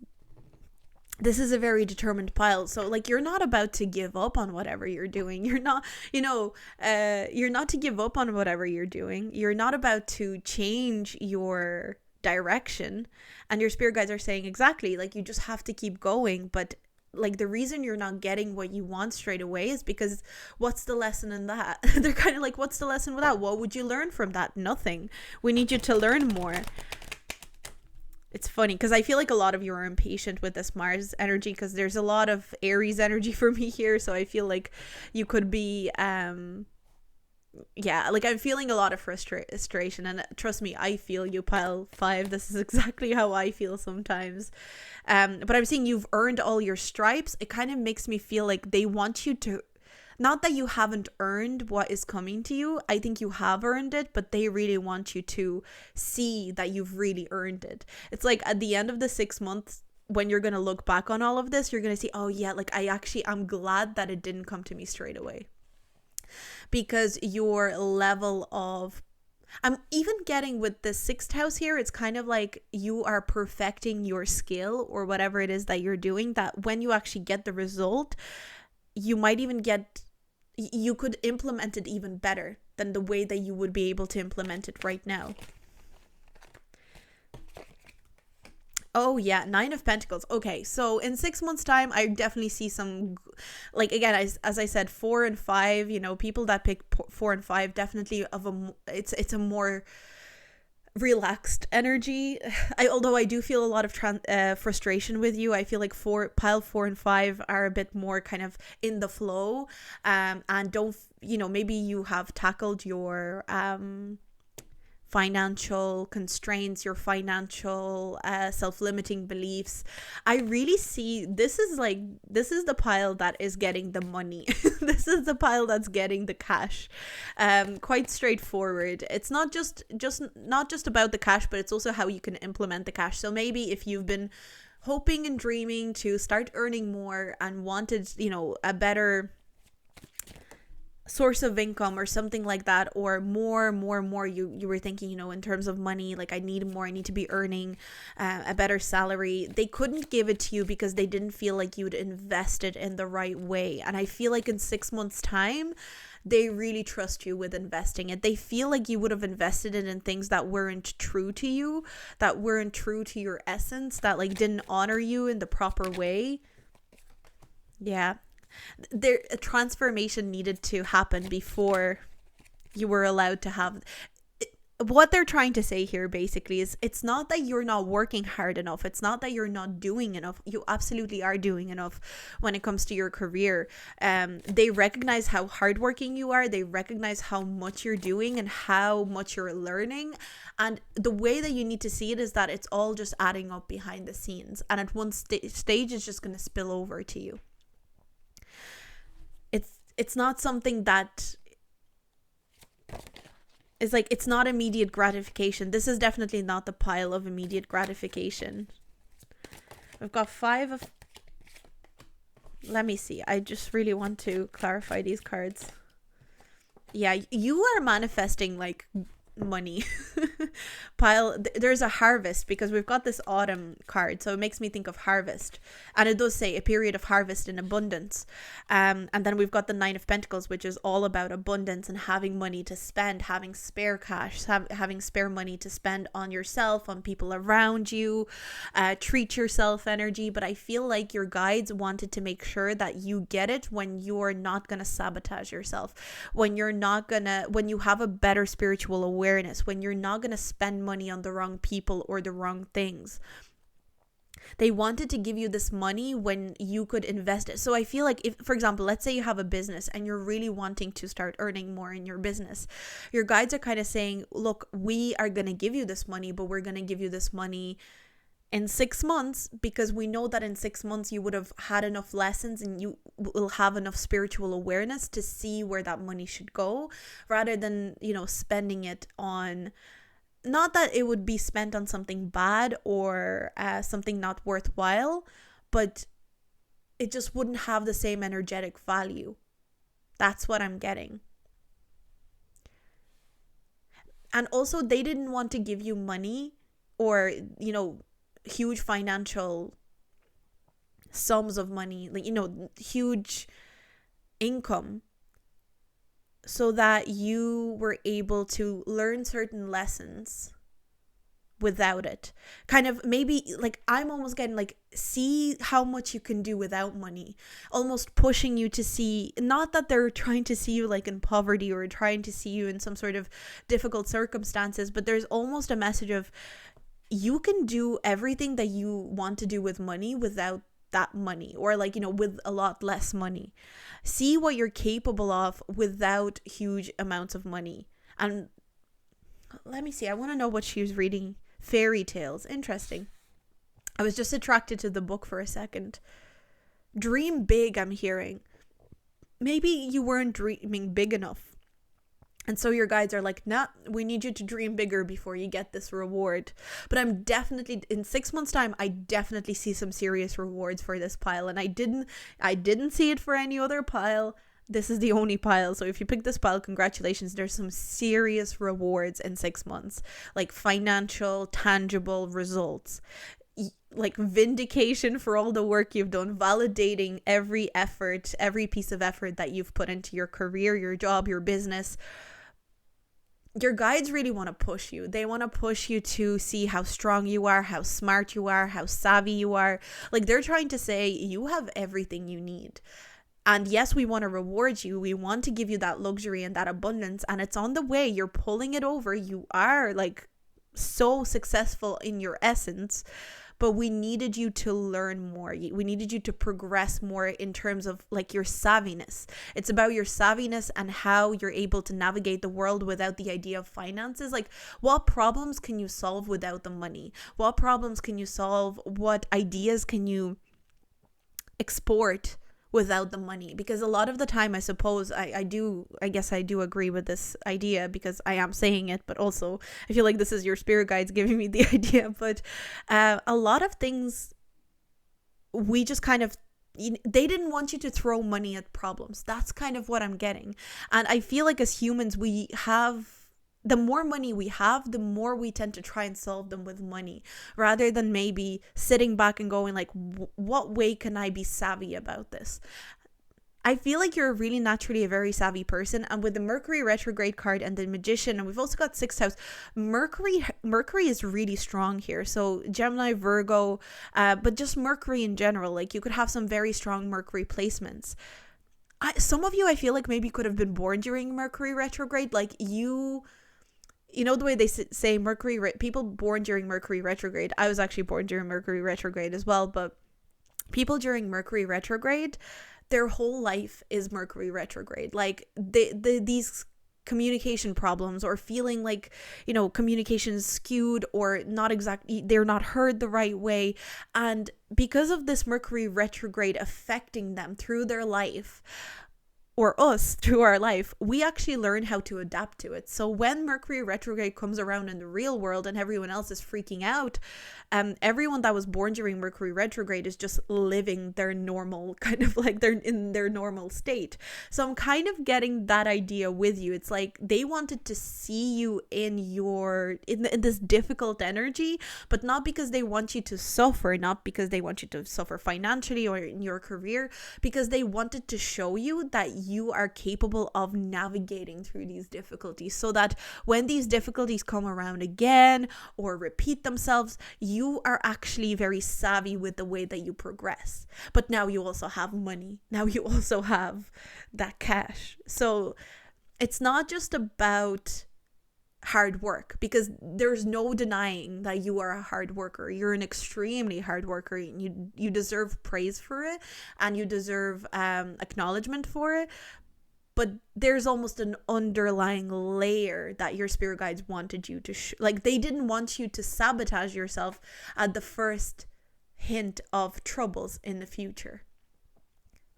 is a very determined pile. So like, you're not about to give up on whatever you're doing. You're not, you're not to give up on whatever you're doing. You're not about to change your direction. And your spirit guides are saying exactly, like, you just have to keep going. But like, the reason you're not getting what you want straight away is because what's the lesson in that? They're kind of like, what's the lesson with that? What would you learn from that? Nothing. We need you to learn more. It's funny because I feel like a lot of you are impatient with this Mars energy, because there's a lot of Aries energy for me here. So I feel like you could be like, I'm feeling a lot of frustration, and trust me, I feel you, pile 5. This is exactly how I feel sometimes. But I'm seeing you've earned all your stripes. It kind of makes me feel like they want you to, not that you haven't earned what is coming to you. I think you have earned it, but they really want you to see that you've really earned it. It's like at the end of the 6 months, when you're going to look back on all of this, you're going to see, oh yeah, like I'm glad that it didn't come to me straight away. Because your level of, I'm even getting with the 6th house here, it's kind of like you are perfecting your skill or whatever it is that you're doing, that when you actually get the result, you might even you could implement it even better than the way that you would be able to implement it right now. Oh yeah, 9 of Pentacles. Okay, so in 6 months' time, I definitely see some, like, again, as I said, 4 and 5. People that pick 4 and 5 definitely it's a more relaxed energy. Although I do feel a lot of frustration with you. I feel like pile 4 and 5 are a bit more kind of in the flow, and don't maybe you have tackled your financial constraints, your financial self-limiting beliefs. I really see this is the pile that is getting the money. This is the pile that's getting the cash. Quite straightforward. It's not just not just about the cash, but it's also how you can implement the cash. So maybe if you've been hoping and dreaming to start earning more and wanted, a better source of income or something like that, or more, you were thinking, in terms of money, like I need more, I need to be earning a better salary. They couldn't give it to you because they didn't feel like you'd invested in the right way. And I feel like in 6 months time, they really trust you with investing it. They feel like you would have invested it in things that weren't true to you, that weren't true to your essence, that like didn't honor you in the proper way. Yeah. A transformation needed to happen before you were allowed to have. What they're trying to say here basically is it's not that you're not working hard enough. It's not that you're not doing enough. You absolutely are doing enough when it comes to your career. They recognize how hardworking you are. They recognize how much you're doing and how much you're learning. And the way that you need to see it is that it's all just adding up behind the scenes. And at one stage, it's just going to spill over to you. It's not something that is like, it's not immediate gratification. This is definitely not the pile of immediate gratification. I've got 5 of... Let me see. I just really want to clarify these cards. Yeah, you are manifesting like money. There's a harvest because we've got this autumn card, so it makes me think of harvest, and it does say a period of harvest in abundance. And then we've got the 9 of Pentacles, which is all about abundance and having money to spend, having spare cash, having spare money to spend on yourself, on people around you, treat yourself energy. But I feel like your guides wanted to make sure that you get it when you're not gonna sabotage yourself, when you have a better spiritual awareness, when you're not gonna spend money on the wrong people or the wrong things. They wanted to give you this money when you could invest it. So I feel like if, for example, let's say you have a business and you're really wanting to start earning more in your business, your guides are kind of saying, look, we are going to give you this money, but we're going to give you this money in 6 months, because we know that in 6 months you would have had enough lessons and you will have enough spiritual awareness to see where that money should go, rather than, spending it on... Not that it would be spent on something bad or something not worthwhile, but it just wouldn't have the same energetic value. That's what I'm getting. And also, they didn't want to give you money or, huge financial sums of money, like, huge income, so that you were able to learn certain lessons without it. Kind of maybe like I'm almost getting like, see how much you can do without money, almost pushing you to see, not that they're trying to see you like in poverty or trying to see you in some sort of difficult circumstances, but there's almost a message of you can do everything that you want to do with money without that money, or like, with a lot less money. See what you're capable of without huge amounts of money. And let me see, I want to know what she was reading. Fairy tales. Interesting. I was just attracted to the book for a second. Dream big, I'm hearing. Maybe you weren't dreaming big enough. And so your guides are like, nah, we need you to dream bigger before you get this reward. But I'm definitely, in 6 months' time, I definitely see some serious rewards for this pile. And I didn't see it for any other pile. This is the only pile. So if you pick this pile, congratulations. There's some serious rewards in 6 months. Like financial, tangible results. Like vindication for all the work you've done, validating every effort, every piece of effort that you've put into your career, your job, your business. Your guides really want to push you. They want to push you to see how strong you are, how smart you are, how savvy you are. Like, they're trying to say you have everything you need. And yes, we want to reward you. We want to give you that luxury and that abundance. And it's on the way. You're pulling it over. You are like so successful in your essence. but we needed you to learn more. We needed you to progress more in terms of like your savviness. It's about your savviness and how you're able to navigate the world without the idea of finances. Like, what problems can you solve without the money? What problems can you solve? What ideas can you export without the money? Because a lot of the time, I suppose I guess I do agree with this idea, because I am saying it, but also I feel like this is your spirit guides giving me the idea. But a lot of things, we just kind of, they didn't want you to throw money at problems. That's kind of what I'm getting. And I feel like as humans, the more money we have, the more we tend to try and solve them with money, rather than maybe sitting back and going like, what way can I be savvy about this? I feel like you're really naturally a very savvy person. And with the Mercury retrograde card and the Magician, and we've also got 6th house, Mercury is really strong here. So Gemini, Virgo, but just Mercury in general, like you could have some very strong Mercury placements. Some of you, I feel like maybe could have been born during Mercury retrograde. Like you know the way they say people born during Mercury retrograde. I was actually born during Mercury retrograde as well, but people during Mercury retrograde, their whole life is Mercury retrograde. Like these communication problems, or feeling like, communication is skewed or not exactly, they're not heard the right way. And because of this Mercury retrograde affecting them through their life, or us through our life, we actually learn how to adapt to it. So when Mercury retrograde comes around in the real world and everyone else is freaking out, everyone that was born during Mercury retrograde is just living their normal, kind of like they're in their normal state. So I'm kind of getting that idea with you. It's like they wanted to see you in this difficult energy, but not because they want you to suffer, not because they want you to suffer financially or in your career, because they wanted to show you that you are capable of navigating through these difficulties, so that when these difficulties come around again or repeat themselves, you are actually very savvy with the way that you progress. But now you also have money. Now you also have that cash. So it's not just about hard work, because there's no denying that you are a hard worker. You're an extremely hard worker, and you deserve praise for it, and you deserve acknowledgement for it. But there's almost an underlying layer that your spirit guides wanted you to like, they didn't want you to sabotage yourself at the first hint of troubles in the future,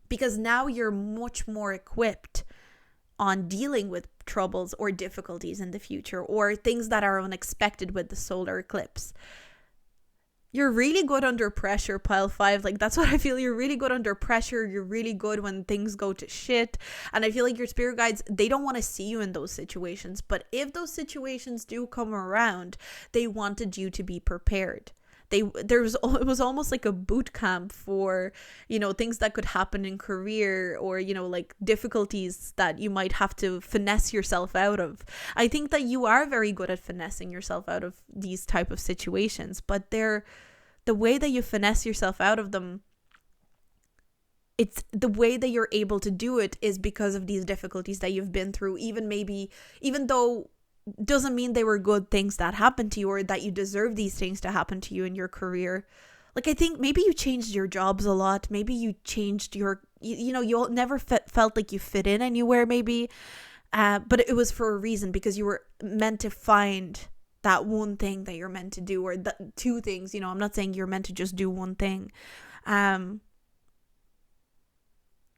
because now you're much more equipped on dealing with troubles or difficulties in the future, or things that are unexpected with the solar eclipse. You're really good under pressure, pile 5. Like, that's what I feel. You're really good under pressure. You're really good when things go to shit. And I feel like your spirit guides, they don't want to see you in those situations. But if those situations do come around, they wanted you to be prepared. It was almost like a boot camp for, things that could happen in career, or, like difficulties that you might have to finesse yourself out of. I think that you are very good at finessing yourself out of these type of situations, but the way that you finesse yourself out of them, it's the way that you're able to do it is because of these difficulties that you've been through, even though doesn't mean they were good things that happened to you, or that you deserve these things to happen to you in your career. Like, I think maybe you changed your jobs a lot. Maybe you changed you never felt like you fit in anywhere, maybe. But it was for a reason, because you were meant to find that one thing that you're meant to do, or the two things. I'm not saying you're meant to just do one thing.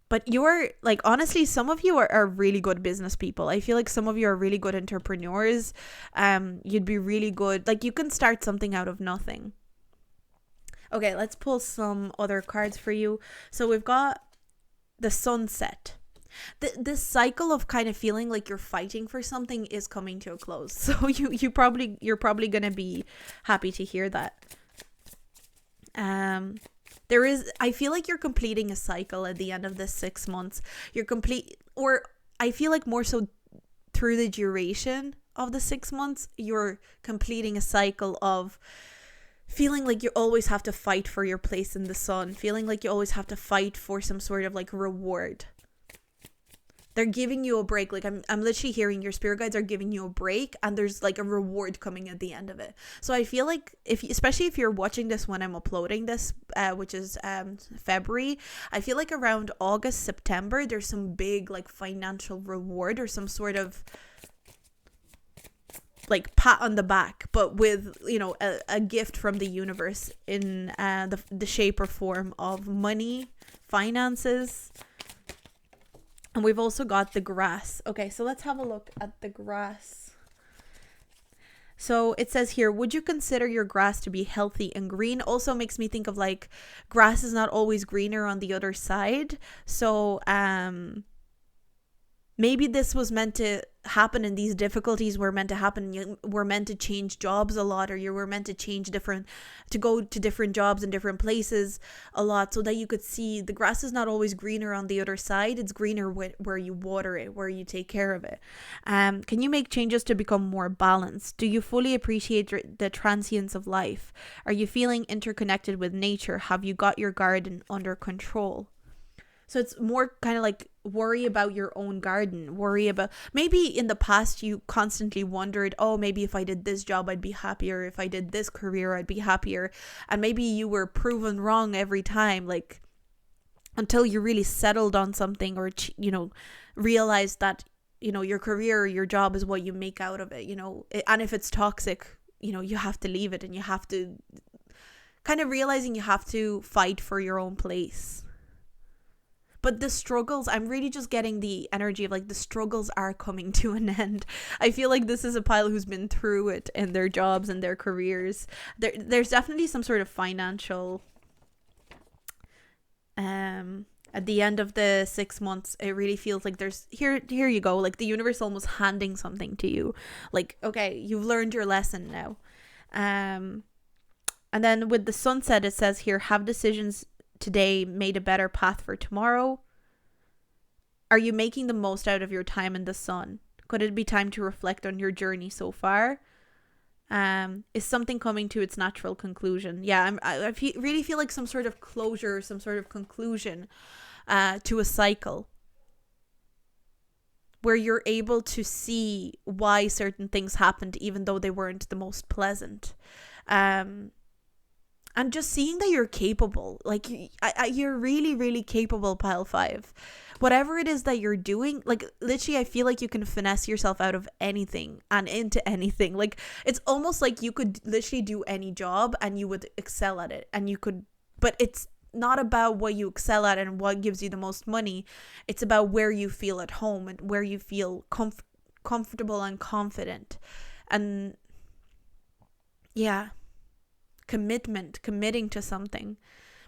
But you're, like, honestly, some of you are really good business people. I feel like some of you are really good entrepreneurs. You'd be really good. Like, you can start something out of nothing. Okay, let's pull some other cards for you. So we've got the Sunset. This cycle of kind of feeling like you're fighting for something is coming to a close. So you're probably going to be happy to hear that. I feel like you're completing a cycle at the end of this 6 months. Or I feel like more so through the duration of the 6 months, you're completing a cycle of feeling like you always have to fight for your place in the sun, feeling like you always have to fight for some sort of like reward. they're giving you a break. Like I'm literally hearing your spirit guides are giving you a break, and there's like a reward coming at the end of it. So I feel like especially if you're watching this when I'm uploading this, which is February, I feel like around August, September, there's some big like financial reward or some sort of like pat on the back, but with, you know, a gift from the universe in the shape or form of money, finances. And we've also got the grass. Okay, so let's have a look at the grass. So it says here, would you consider your grass to be healthy and green? Also makes me think of like grass is not always greener on the other side. So maybe this was meant to happen, and these difficulties were meant to happen. You were meant to change jobs a lot, or you were meant to go to different jobs in different places a lot, so that you could see the grass is not always greener on the other side. It's greener where you water it, where you take care of it. Can you make changes to become more balanced? Do you fully appreciate the transience of life? Are you feeling interconnected with nature? Have you got your garden under control? So it's more kind of like worry about your own garden, worry about, maybe in the past you constantly wondered, oh, maybe if I did this job, I'd be happier. If I did this career, I'd be happier. And maybe you were proven wrong every time, like until you really settled on something, or, you know, realized that, you know, your career or your job is what you make out of it, you know, and if it's toxic, you know, you have to leave it, and you have to kind of realizing you have to fight for your own place. But the struggles, I'm really just getting the energy of like the struggles are coming to an end. I feel like this is a pile who's been through it in their jobs and their careers. There's definitely some sort of financial, at the end of the 6 months, it really feels like there's here you go, like the universe almost handing something to you, like, okay, you've learned your lesson now. And then with the sunset, it says here, have decisions today made a better path for tomorrow? Are you making the most out of your time in the sun? Could it be time to reflect on your journey so far? Is something coming to its natural conclusion? Yeah, I really feel like some sort of closure, some sort of conclusion to a cycle, where you're able to see why certain things happened, even though they weren't the most pleasant. And just seeing that you're capable, like you're really, really capable, pile 5. Whatever it is that you're doing, like literally, I feel like you can finesse yourself out of anything and into anything. Like it's almost like you could literally do any job and you would excel at it. And you could, but it's not about what you excel at and what gives you the most money. It's about where you feel at home and where you feel comfortable and confident. And yeah. Committing to something.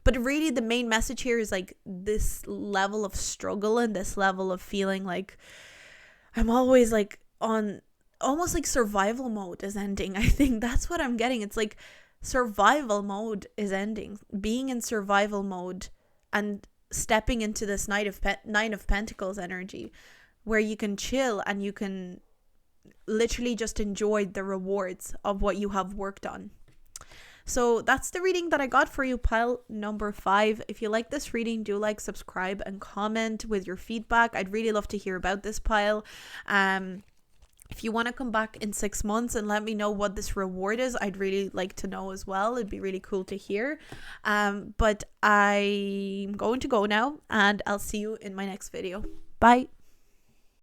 But really the main message here is like this level of struggle and this level of feeling like I'm always like on almost like survival mode is ending. I think that's what I'm getting. It's like survival mode is ending. Being in survival mode and stepping into this Nine of Pentacles energy, where you can chill and you can literally just enjoy the rewards of what you have worked on. So that's the reading that I got for you, pile number 5. If you like this reading, do like, subscribe, and comment with your feedback. I'd really love to hear about this pile. If you want to come back in 6 months and let me know what this reward is, I'd really like to know as well. It'd be really cool to hear. But I'm going to go now, and I'll see you in my next video. Bye.